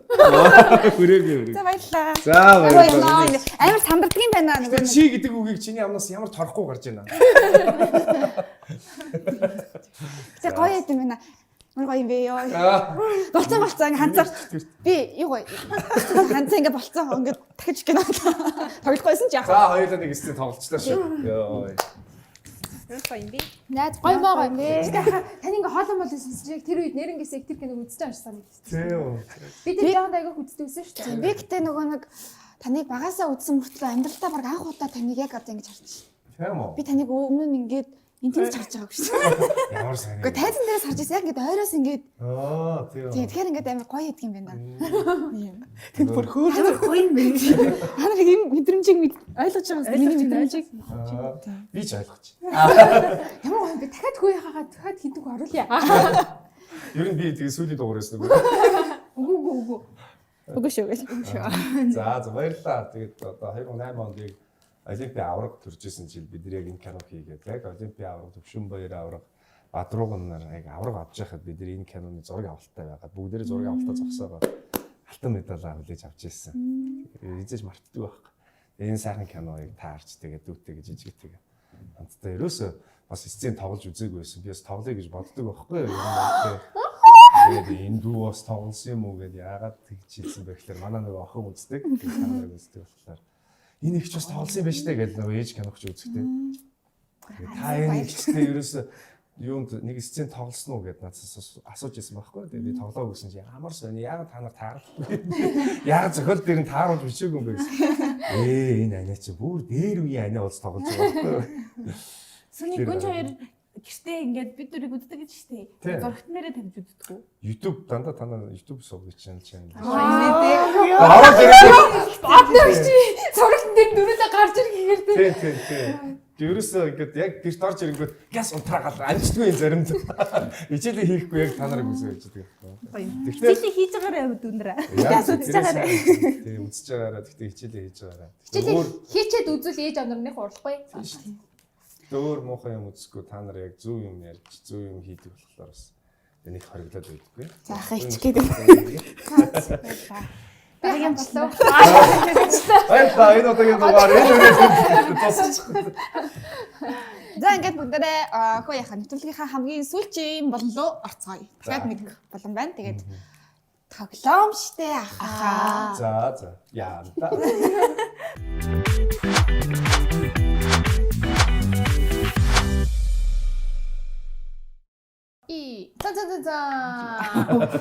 Хүрээгүй. За баярлаа. За баярлалаа. Амар сандардаг юм байна нөгөө. Чи гэдэг үгийг чиний амнаас ямар торохгүй гарч байна. За гоё юм байна. Ямар гоё юм бэ ёо. Болцоо ингээ ханцаар. Би юу гоё. Ханцаа ингээ болцоо ингээ дахиж кино тоглохгүйсэн ч яах. За хоёулаа нэг сцен тоглолцлоо шүү. Йоо. Ямар гоё юм бэ? Найз гоё моо гоё. Тань ингээ хоолой мол сонсож яг тэр үед нэрнгээс тэр киног үзсэн амжсан нэг. Тийм. Би тэр жоохон айгаа үздэг байсан шүү дээ. Би гэтээ нөгөө нэг таныг багасаа үзсэн мөртлөө амьдралдаа баг анх удаа таныг яг одоо ингэж харж байна. Тийм үү? Би таныг өмнө нь ингээд интернет харж байгаагүй шүү дээ. Ямар сайн. Гэхдээ тайзан дээрээс харж байсан яг ингээд ойроос ингээд Тийм. тэгэхээр ингээд амар гоё идэх юм байна. Тэр бүр Амар гоё юм бэ. Харин ийм мэдрэмжийг ойлгож байгаа миний мэдрэмжийг би ч ойлгоч. Ямар гоё юм бэ? Дахиад хөөе хаагаад дахиад хинтэг оруулъя. Ер нь би тэгээ сүүлийн дугаараас нэг. Үгүй. үгүй шүү. За баярлалаа. Тэгээд одоо 2008 онд яг Олимпийн авраг төржсэн жил бид яг энэ кино хийгээд яг Олимпийн авраг төвшин баяр авраг Бадрууган нар яг авраг авч яхад бид энэ киноны зураг авалттай байгаад бүгдээрээ зураг авалтаа зогсоогоо алтан медаль хүлээж авч ирсэн. Эзэж мартдаг байхгүй. Энэ сайхан киноыг таарч тэгээд дүүтэйгээ жижигтэйгээ. Хамтдаа ерөөсөө бас сцен тоглож үзээгүй байсан. Би бас тоглоё гэж боддог байхгүй юу? Тэгээд энэ дүү бас тоглосон юм уу гэдээ яагаад тэгж хэлсэн бэ гэхээр манай нэг охин үздэг. Камерыг үздэг болохоор энэ их ч бас тоглосон юм байна штэ гэдэг нөгөө ээж киногч үзэхтэй. Тэгээд та энэ ихтэй ерөөсөө юунд нэг сцен тоглосон уу гэдээ надаас асууж ирсэн байхгүй. Тэгээд би тоглоог гэсэн чи ямар сони яагаад та нар таарахгүй. Яагаад зохиол дээр нь тааруулж бичээгүй юм бэ гэсэн. Энэ анаа чи бүр дээр үеийн анаа уулз тоглож байгаа байхгүй юу? Сүний гүнж хоёр гэртээ ингээд бид нүрийг үздэг гэж штэ. Зурагт нэрээ тавьж үздэг үү? YouTube дандаа танаа YouTube сувгч channel. Аа Зурагт дээр дөрөвдөө гарч ирэхээр Тийм. Ерөөсөө ингээд яг гэрт орж ирэнгүүт газ унтраагаад амжтгүй юм заримд. Хичээлээ хийхгүй яг та нарыг үзээ гэж байдаг. хичээлээ хийж байгаарай өдөндрөө. Газ үзэж байгаарай. Тийм үзэж байгаарай. Тэгтээ хичээлээ хийж байгаарай. хичээлээ хийчээд үзвэл ээж амнарных уралхгүй. Дөөр муухай юм үзэхгүй та нар яг зөв юм ярьж зөв юм хийдэг болохоор бас нэг хориглоод байдаггүй. За хаач гэдэг. Би юм болов. Баярлалаа. Энэ удаагийн дугаар энэ үрээс тусчих. За ингээд бүгдээрээ хөө яхаа нэвтрүүлгийнхаа хамгийн сүүлчийн боллоо орцгоё. Дахиад нэг болон байна. Тэгээд тоглоом штэ ахаа. За. Яа. За.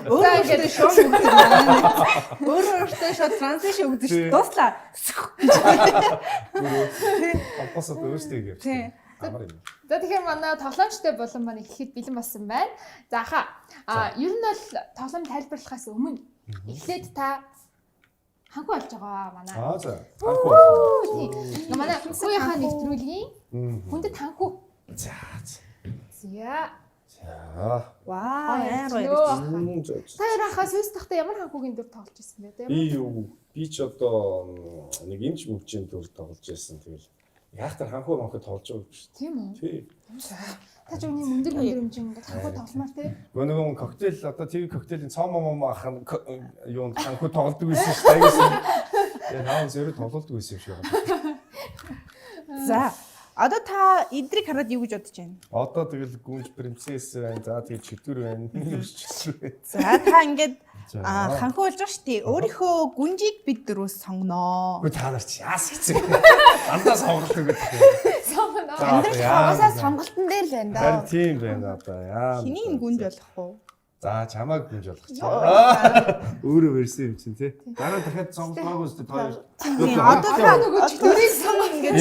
Өөрөө шоу өгдөг байна. Өөрөө шоу транслейшн өгдөг шүү. Дуслаа. Апосод өөрсдөө явчихсан. Амар юм. За тэгэхээр манай тоглоомчтой болон маань эхлэхэд бэлэн болсон байна. За хаа. Ер нь бол тоглоом тайлбарлахаас өмнө эхлээд та ханху болж байгаа манай. За. Тийм. Манай хууийнхаа нэвтрүүлгийн хүндэт ханху. За. Вау, Та ярахаа Сүйс тахта ямар ханхугийн дүр тоглож ирсэн бэ? Би ч одоо нэг эмч мөвчийн дүр тоглож ирсэн. Тэгэл яахтар ханхуу тоглож байгаа шүү дээ. Тийм үү? Тий. Та ч үний мөндөр хэмжээ ингээд ханхуу тогломоор тий. Нөгөө коктейл одоо ТV коктейлийн цаомоо ахын юу ханхуу тоглодог байсан шүү дээ. Тэгээ наа зөөр тоглодог байсан юм шиг байна. За. Одоо та эдрийг хараад юу гэж бодож байна? Одоо тэгэл гүнж принцесс байна. За тэгэл чөтгөр байна. За та ингээд ханхуу болж байгаа шүү дээ. Өөрийнхөө гүнжийг бид дөрөс сонгоноо. Үгүй та нар чи яас хэцүү. Андаа сонголт өгöd. Угаасаа сонголтын дээр л байна да. Харин тийм байна одоо. Яа. Хиний гүнж болох уу? За чамайг гүнж болох ч. Өөрөө версэн юм чинь тий. Дараа дахиад сонголгоогоос тэ хоёр. Одоо та нөгөө чөтгөрийг сонгоо ингээд.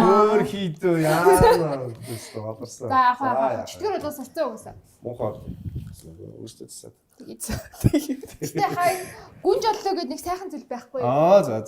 Өөр хийдөө яа. Өөртөө За яхаа. Чөтгөр бол сурцсан угаасаа. Мохоо. Өөртөө засаад. Гэтэ хай гүнж оллоо гэдэг нэг сайхан зүйл байхгүй. За.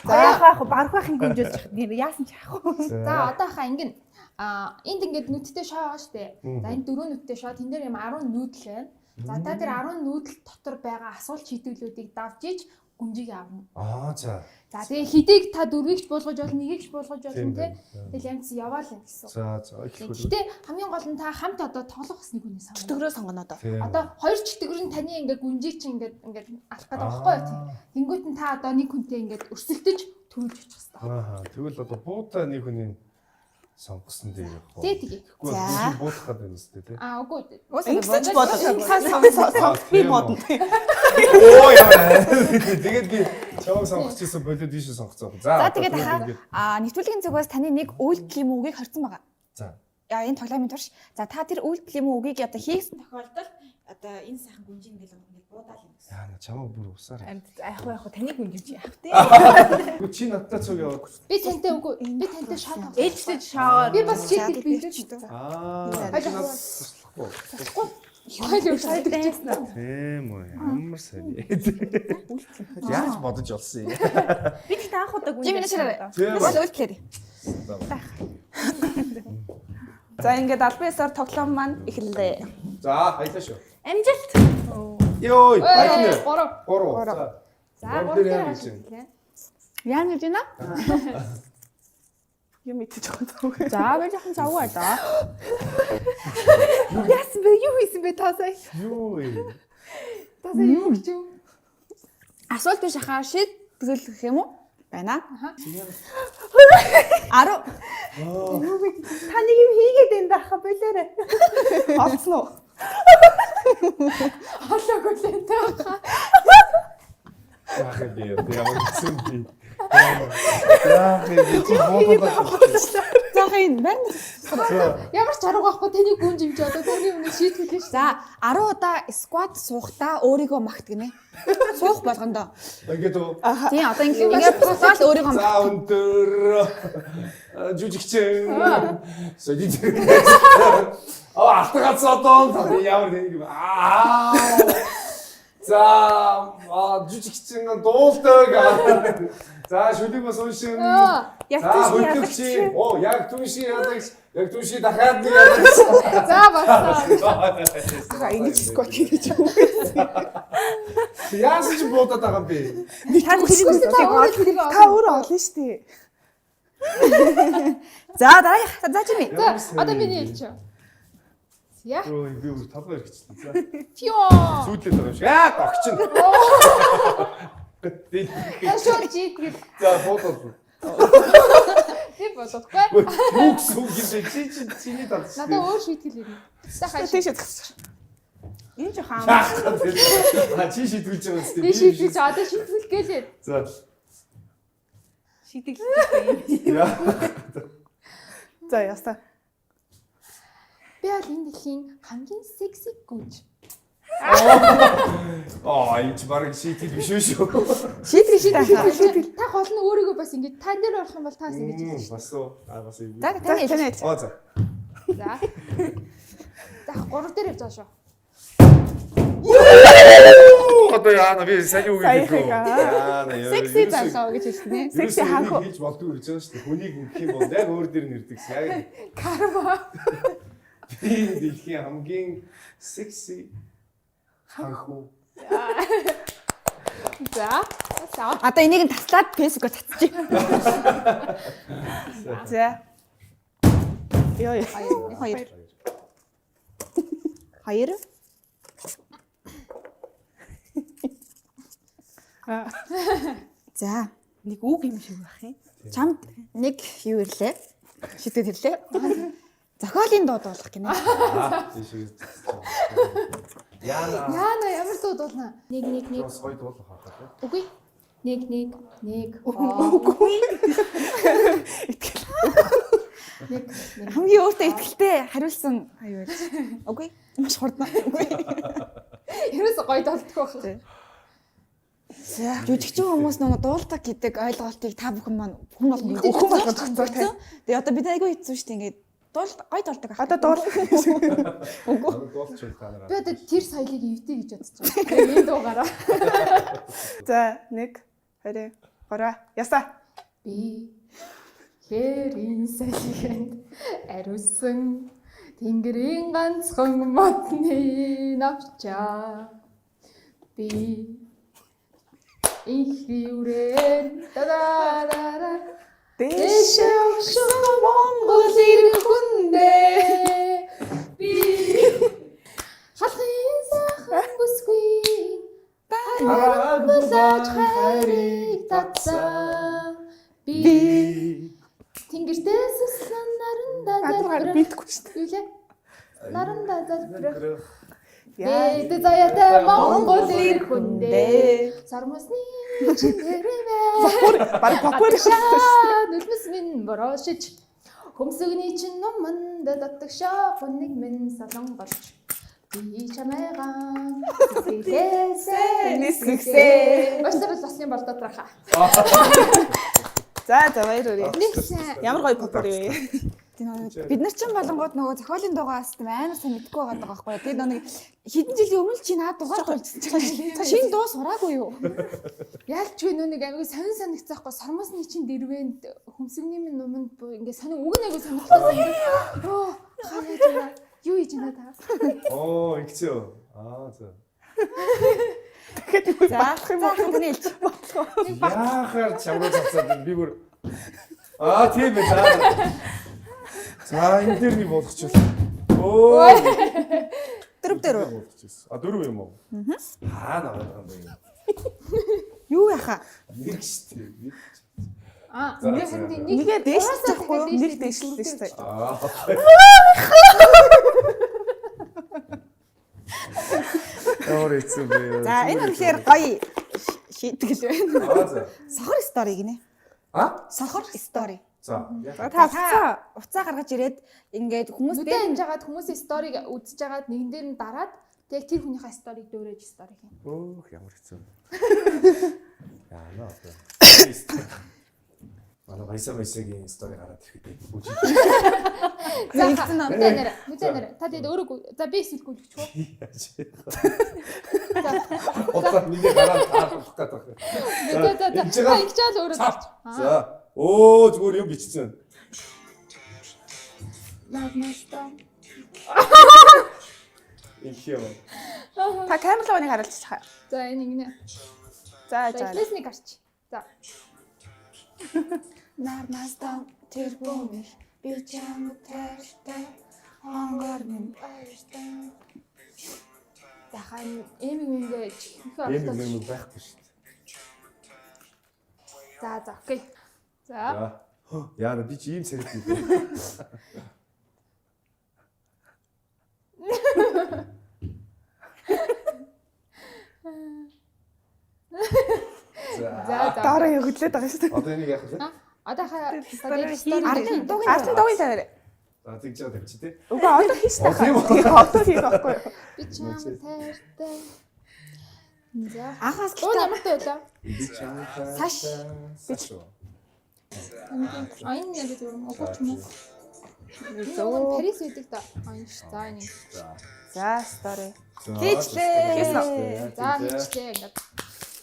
За яах вэ? Бархахын гүнж болж байгаа. Яасан ч яах вэ? За одоо хаа ингэн энд ингээд нүдтэй шоо байгаа штэ. За энэ дөрөв нүдтэй шоо тэн дээр юм 10 нүүдэл байна. За та тэр 10 нүүдэл дотор байгаа асуулт шийдвэрлүүдийг давж иж гүнжийг авна. За. За тэгээ хэдийг та дөрвийг ч буулгаж болно, нэгийг ч буулгаж болно те. Тэгэл янз яваал юм гэсэн. За. Гэтэ хамгийн гол нь та хамт одоо тоглох бас нэг үнэ сонгоо. Чөтгөрөө сонгоно одоо. Одоо хоёр чөтгөр нь таны ингээд гүнжийг чи ингээд алах гэдэг байхгүй юу? Тэнгүүт нь та одоо нэг хүнтэй ингээд өрсөлдөж төрүүлж очих хэрэгтэй. Тэгвэл одоо буута нэг хүний сонгосон дээр явах. Тэгээ. Гэхдээ би буудах гэдэг юм зү тий. Үгүй. Ингэсэн ч бодож сонгох би бодно. Оо яа. Тэгээд би чамайг сонгочихсон болоод ийшээ сонгоцсон. За тэгээд нэвтрүүлгийн зүгээс таны нэг үйлдэл юм үгийг хорцсон байгаа. За. Яа энэ тоглоомын турш. За та тэр үйлдэл юм үгийг одоо хийсэн тохиолдолд одоо энэ сайхан гүнжин гэл нэг буудаал юм гэсэн. Яа чамайг бүр усаар. Яах вэ? Таны гүнжимч яах вэ? Үгүй чи надтай цуг яваад. Би тантай үгүй. Би тантай шат авсан. Ээлжтэй шаваар. Би бас чийдэл биелж дээ. Аа. Туслахгүй. Хоёул уушлаад байсан. Тийм үү. Ямар сайн. Яаж бодож олсон юм. Би тэгтээ анх удаа гүнжим. Жиминэ ширээ. Тийм. Үйлдэлээ. За ингээд албан ёсоор тоглоом маань эхэллээ. За баялаа шүү. Амжилт. Йой, баярлалаа. 3. 3. За Гол 3 дээр дээр яа хашиг гэж гэлээ. Яа гэж байна? Юм итэж байгаа. За би жоохон завгүй байлаа. Яасан бэ? Юу хийсэн бэ та сая? Юу вэ? Тасаа юу гэж юу? Асуулт биш хаа шид бүлэх юм уу? Байна. 10. Та нэг юм хийгээд энэ даха болоорой. Олцсон уу? Халаагүй л энэ таа. Яах вэ? Ямар гэсэн би. Яах вэ? Чи бодоод. За энэ байна. Ямар ч арга байхгүй таны гүн жимж одоо таны өмнө шийдвэрлэв шүү. За 10 удаа скват суухдаа өөрийгөө магт гинэ. Суух болгондоо. Ингээд үү? Тийм одоо ингээд босоод өөрийгөө За магт. өндөр жүжигчин. Соди. Алтгаас одоо ямар нэг юм. За жүжигчин дуулдаг. За шүлэг бас уншин. Ягтүши. Оо яг түнши яадаг. Яг түнши дахиад нэг яадаг. За басаа. Аа ингэж сквот хийж юм. Яасан ч буудаад байгаа юм би. Та та өөрөө олно шүү дээ. За дараах. За чими. За одоо миний хэлж. Я. Ой би өөр толгой ирчихсэн. За. Фио. Сүйдлээд байгаа юм шиг. Аа гогчин. Ашоо чийтгэл. За буудаад. Би бодохгүй. Юу гэсэн үг юм бэ? Чиний тал шүү. Надаа өөр шийтгэл ирнэ. За хашаа. Тийш өгсөн. Энэ ч хаан. Чи шийдвэж байгаа юм. Би шийдвэж одоо шийдвэл гэлээ. За. Шийдэглээ. Яа. За ястаа. Би аль энэ дэлхийн хамгийн секси гүнж. Энд баг шийтгэл биш шүү. Шийтгэл. Та гол нь өөрийгөө бас ингэж тань дээр орох юм бол таас ингэж хэлж шүү. Бас уу. Бас юу. За таны Таны. За. За. За 3 дээр явж байгаа шүү. Одоо яана би сайн юу гэж хэлээ. Яана яа. секси залуу гэж хэлсэн нэ. Секси хаанху. хийж болдгоо гэж байгаа шүү дээ. Хүнийг өгөх юм бол яг өөр дээр нэрдэг. Яг Карма. би дэлхийн хамгийн секси ханху. За. Одоо энийг нь таслаад фэйсбүүкээр татчих. За. Ёо. 2. 2. За Нэг үг юм шиг байх юм. чамд нэг юу ирлээ? Шидэд ирлээ. Зохиолын дууд болох гинэ. Тийш. Яана. Яана ямар дууд болно? Нэг. Бас гоё дуулах хаа. Үгүй. Нэг. Үгүй. Нэг. Хамгийн өөртөө ихтэй хариулсан аюу байж. Үгүй. Маш хурдан. Үгүй. Ерөөсө гоё дуулдаг байх. За жүжигчин хүмүүс нөгөө дуулдаг гэдэг ойлголтыг та бүхэн маань хүн болгоно өгсөн. Тэгээ одоо бид айгүй хэцүү шүү дээ ингээд гоё дуулдаг. Одоо дуулах. Дуулч та нараа. Би одоо тэр соёлыг эвдээ гэж бодож байгаа. Энэ дуугаараа. За 1 2 3 ясаа. Би хэрийн салхинд ариусан тэнгэрийн ганцхан модны навчаа. Би ихрүүрэн дараараа дэшээ Монгол ирэх хүндээ би халахын сайхан бүсгүй Балаж хайрыг татсан би тэнгэртээ суслан наран хараа битгүй шүү дээ. Юу лээ? Наранда залбирах. Яа. Дээд заяатай Монгол ирэх хүндээ. Сармусны чингэрэмэ. Бараг попур Нүлмэс минь борошиж. Хөмсөгний чин номонд татгшаа хүнийг минь солонгорч. Би чамайгаан нисгсээ. Өстөр лосны болдод раха. За баяр. Нэгсэн. Ямар гоё попур вэ? Бид нар чинь болонгууд нөгөө зохиолын дугаас амар сайн мэдгүй байгаа байхгүй. Тэгээд нэг хэдэн жилийн өмнө чи наад дугаар болчихсон. Шинэ дуу сураагүй юу? Яалч вэ нүг аягүй сонин санагцаахгүй сармусны чин дэрвэнд хөмсөгний минь номонд ингээ сонин үг нэг сонирхолтой санагдав. Оо хаа юу хийж байна та? Оо, ингэчээ. Аа, за. Тэгэхэд юу баах юм бол таны хэлж болох. Яахаар чамруу цацаад би бүр аа тийм ээ. За энэ дээр нэг болгочихлоо. Оо. Дөрөв дээр. А дөрөв юм уу? Аа наваа юм бэ. Юу яхаа? Нэг штэ. Нэгээ дээшлэхгүй юу? Нэг дээшлээ шүү дээ. Аа. Ямар хэцүү бэ? За энэ үнэхээр гоё шийтгэл байна. Аа за. Сохор стори гинэ. А? Сохор стори. За. Та уцаа гаргаж ирээд ингээд хүмүүс Нүдэ хэмж хагаад хүмүүсийн сториг үзэж хагаад нэгэн дээр нь дараад тэг тэр хүнийхээ сториг дөөрэж стори хийн. Өөх ямар хэцүү. Яа наа. Манай баясагийн стори гараад ирэхэд үгүй. За нүдэнэр та тэгээд өөрөө за би эсвэл гүйлгч хөө. Одоо миний гараад таарах гэдэг. За ихчаал өөрөө зарч. За. Оо зүгээр юм бичсэн. Лагнастаа. Их юм. Та камерлагыг харуулчих хаа. За энэ ингэнэ. За За эхлээсний гарч. За. Нарнастаа тэр бүмэх би чам таартай хонгор минь баяртай. Дахайн эмэг чихэнхээ Ийм юм байхгүй шүү дээ. За окей. За. Яа би чи ийм царит юм. За. Дараа юу хөдлөд байгаа шүү дээ. Одоо энийг яах вэ? Одоо хаа Ардын дугийн тавиар. За тэгж байгаа тавьчих тий. Үгүй одоо хийш таа. Тийм үү? Одоо хийх байхгүй юу? би чам таартай. За. Анхаас Оо ямартай байлаа. Би чамтай. Саш. А энэ яг зөв огч юм уу? Зөв Парис үүдэг та. Энэ ш. За энэ. За стори. Хийчлээ. За хийчлээ ингээд.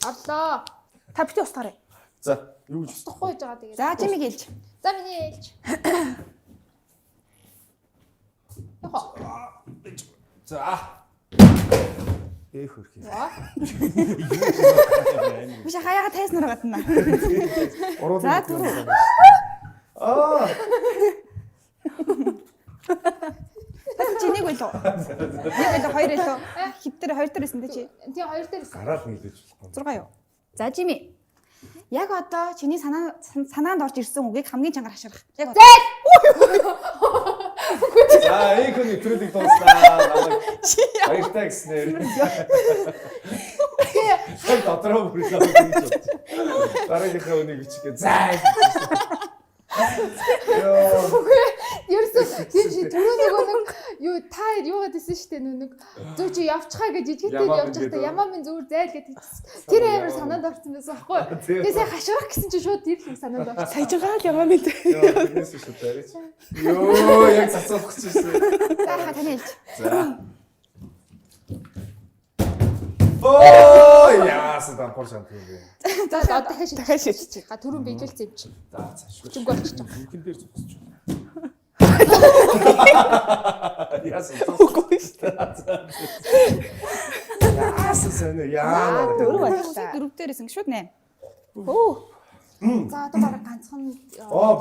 Авлаа. Та бити устгаарай. За юу гэж Тахгүй жагаа тэгээд. За чимиг хэлж. За миний ээлж. Яха. За. Эх хөрхий. Биш хаяга тайснаар гадна. За түрүү. Аа. Чи нэг байлоо. Нэг байлоо хоёр байлоо. Хэд дээр хоёр дээр исэн дээ чи. Тийм хоёр дээр ирсэн. Гараад нийлж болохгүй. 6 юу? За Жими. Яг одоо чиний санаанд орж ирсэн үгийг хамгийн чангаар хашгирах. Яг одоо. За энэ хүний троллиг дуустаа. Баяртай гэснээр. Тэг дотроо бүрлээ гэж. Дараагийнхаа үнийг бичихээ. За. Ерөөсөө тийм чи түрүү нэг юу та юугаад исэн штэ нэг зүг чи явчихаа гэж ижигтэй явж байхдаа ямаа минь зүгээр зайл гэдэг. Тэр амар санаанд орсон байсан байхгүй. Тэгээ сая хашгирах гэсэн чи шууд тэр л санаанд орсон. Саяжгаа л ямаа мэд. Тэрнээс шүү дээ. Йоо яг цацаах гэсэн. За таны хэлж. За. Оо яасан дампур шант юм бэ. За одоо дахиад шийдчих. Га түрүүн биелүүлсэн юм чи. За цааш. Чүг болчих. Бүхэн дээр зогсож байна. Яасан Үгүй шүү дээ. яасан сонир яа. Дөрөв байлаа. Дөрөв дээрээс ингэ шууд 8. Оо. За одоо бараг ганцхан.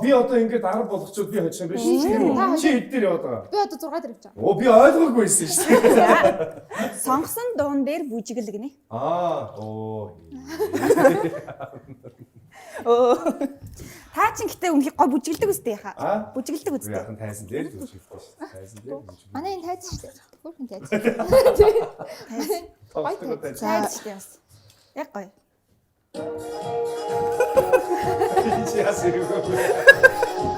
Би одоо ингээд 10 болгочод би хочих юм биш үү? Чи хэд дээр яваад байгаа? Би одоо 6 дээр явж байгаа. Оо би ойлгоогүй байсан шүү дээ. Сонгосон дуун дээр бүжигэл гинэ. Аа оо. Та чинь гэтээ үнэхээр гой бүжиглдэг үстэй яха. Аа? Бүжиглдэг үстэй. Яахан тайсан дээр л үзчихсэн шүү дээ. Тайсан дээр. Манай энэ тайз шүү дээ. Бүрхэн тайз. Тоостог тайсан. Тайз штэ бас. Яг гоё. Чи яасан юм бэ?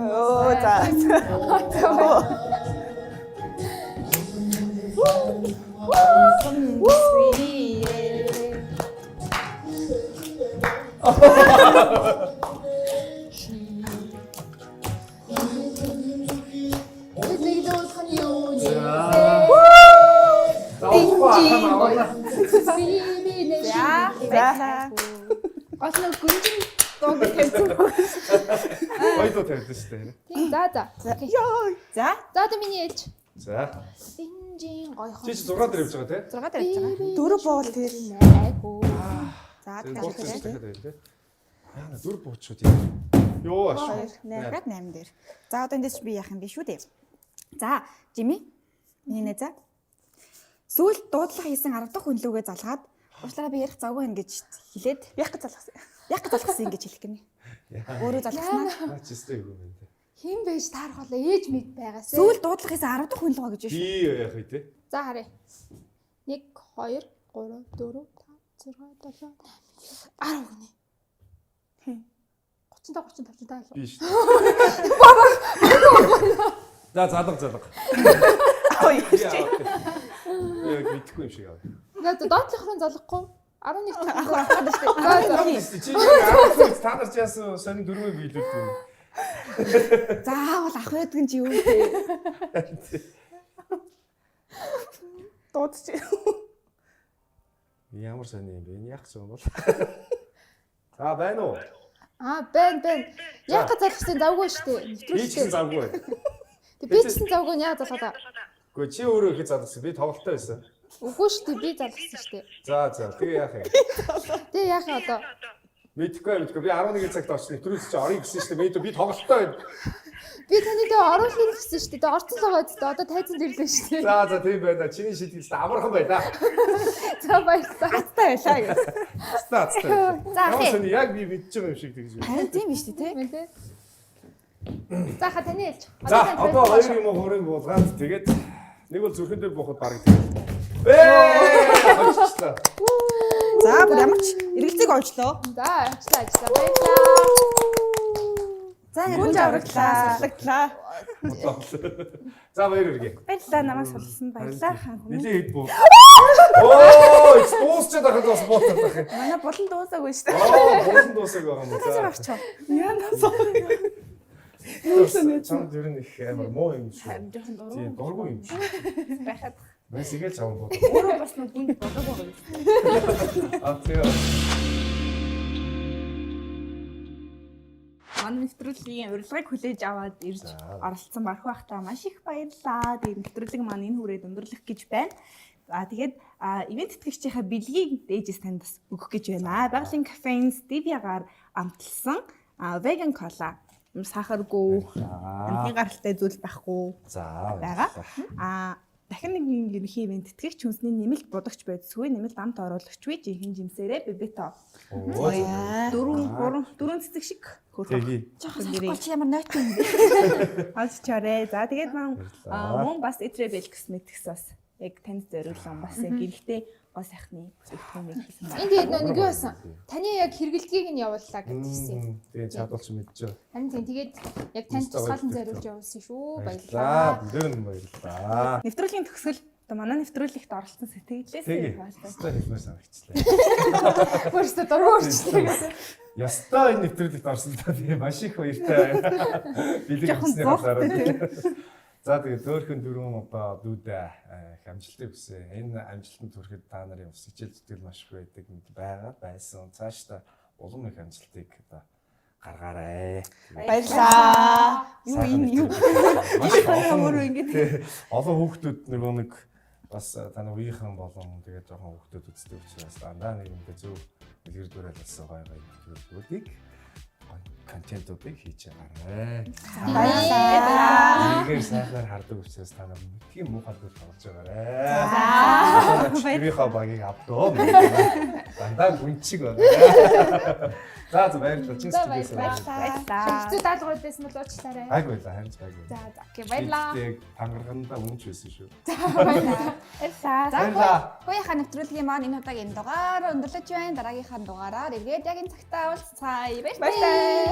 Оо за. За. Гол нэг гүнжин дуу тавьсан. Ойдоо тавьсан шүү дээ. Тийм за. Йоо. За. За одоо миний ээж. За. Бинжин гойхон. Чи 6 дээр явж байгаа тий? 6 дээр явж байгаа. Дөрөв боол тэр. Айгу. За Тэгэхээр тэгэхээр тий. Яа, дүр буучууд юм. Йоо аш. 2 8 дээр. За одоо эндээс би яах юм бэ шүү дээ. За, Жими. Миний нэ за. Сүүлд дуудлага хийсэн 10 дахь хүнлүүгээ залгаад уучлаарай би ярих завгүй байна гэж хэлээд яг гэж залгасан. Яг гэж залгасан ингэж хэлэх гинэ. Өөрөө залгаснаа. Наа чистэй юм байна тий. Хин байж таарах болоо ээж мэд байгаасаа. Сүүлд дуудлага хийсэн 10 дахь хүнлүүгээ гэж Би шүү. яах вэ тий? За харъя. 1 2 3 4 5 6 7 8 10 гинэ. 35 35 Би шүү. За залга. Ой. Яг мэдхгүй юм шиг аа. За доотлохрон залгахгүй 11 дахь Ахаа хаад штэ. Чи 10 та нар ч яасан сонин дөрвөө биелүүлдэг юм. Заавал ах байдаг юм чи юу вэ? Дуудчих. Ямар сони юм бэ? Энэ яг юм бол. За байна уу? байна. Яг залгсан завгүй шүү дээ. Би ч Нэвтрүүлсэн. гэсэн завгүй. Тэг би ч гэсэн завгүй нь яа залгаад. Гэхдээ чи өөрөө их залгасан. Би тоглолттой байсан. Үгүй шүү дээ. Би залгсан шүү дээ. За тэгээ яах юм? Тэг яах вэ одоо? Мэдхгүй. Би 11 цагт очсон. Нэвтрүүлсэн чи орё гэсэн шүү дээ. Би тоглолттой байна. Би таны дэ оруулах гэсэн шүү дээ. Орцсон л байгаа дээ. Одоо тайзан дэрлээ шүү дээ. За тийм байна. Чиний шийдэл амархан байна. За баярлалаа. Хаттай байлаа гэж. Стац. За Ямар хэ. сони яг би мэдчихэж байгаа юм шиг тэгж байна. Харин тийм биш үү те? Мэн тэ. За ха таны хэлж. За одоо 2 юм уу 3 буулгаад тэгээд нэг бол зүрхэн дээр буухад бараг тэгээд. Оччлаа. За бүр ямар ч эргэлзээг олжлоо. За ажиллаа. Баярлалаа. За гүн авраглаа. Суллагдлаа. За баяр үргээ. Баярлалаа намайг сулсан баярлалаа хан хүмүүс. Нилээ хэд буу. Оо, дуусчаад байхад бас бууцаад байх юм. Манай болон дуусаагүй шүү дээ. Оо, буусан дуусаг байгаа юм. За авчаа. Яанаас. Чамд ер нь их амар муу юм шүү. Харин жоохон дургу. Тийм, дургу юм шүү. Байхад. Бас игээл чам боо. Өөрөө бас нэг бүнд бодог байгаа юм. А тийм. Манай нэвтрүүлгийн урилгыг хүлээж аваад ирж оролцсон Барху ахтаа маш их баярлалаа. Тэгээд нэвтрүүлэг маань энэ хүрээд өндөрлөх гэж байна. За тэгээд ивент тэтгэгчийнхаа бэлгийг дээжээс танд бас өгөх гэж байна. Байгалийн кафеин стевиагаар амталсан веган кола. Сахаргүй, амтны гаралтай зүйл байхгүй. За байгаа. Дахин нэг ерөнхий ивент тэтгэгч хүнсний нэмэлт будагч байдсгүй, нэмэлт амт оруулагчгүй жинхэнэ жимсээрээ бибето. Дөрөв цэцэг шиг хөрөх. Жоохон санахгүй чи ямар нойтон юм бэ? Олж чарэ. За тэгээд мөн бас Etrabel Cosmetics бас яг танд зориулсан бас яг гэрэлтэй гоо сайхны бүтээгдэхүүнийг хийсэн байна. Энд яг нэг юу байсан? Таны яг хэрэглэдгийг нь явууллаа гэж хэлсэн. Тэгээ чадвалч мэдчихв. Харин тийм тэгээд яг танд тусгаалan зориулж явуулсан шүү. Баярлалаа. Бүгд нь баярлалаа. Нэвтрүүлгийн төгсгөл одоо манай нэвтрүүлэгт оролцсон сэтгэлээс Ястаа хэлмээр санагчлаа. Өөрөөсөө дургуурчтэй гэсэн. Ястаа энэ нэвтрүүлэгт орсон та би маш их баяртай байна. Билэг хийсний хасаараа. За тэгээд дөөрхөн дөрвөн одоо дүүдээ их амжилтыг хүсье. Энэ амжилтанд хүрэхэд та нарын ус хичээл зүтгэл маш их байдаг байсан. Цаашдаа улам их амжилтыг одоо гаргаарай. баярлалаа. Юу энэ юу. Маш өөрөө ингэж олон хүүхдүүд нөгөө нэг бас таны үеийнхэн болон тэгээд жоохон хүүхдүүд үздэг учраас дандаа нэг юм зөв илэрдүүлээд бас гоё зүйлүүдийг контентуудыг хийж байгаарэ. Баярлалаа. Энийг сайхаар хардаг учраас та нар мэдхийн муухай зүйл болж байгаарэ. Өөрийнхөө багийг авдоо. Дандаа гүнчиг байна. За баярлалаа. Чи студиэс Баярлалаа. Хэцүү даалгавар байсан бол уучлаарай. Айгүй за харин байггүй. За окей баярлаа. Тэгээд тангарганда үнч байсан шүү. Баярлалаа. Хоёрын нэвтрүүлгийн маань энэ удаагийн дугаар өндөрлөж байна. Дараагийнхаа дугаараар эргээд яг энэ цагтаа уулзцаая. Баярлалаа. Баярлалаа.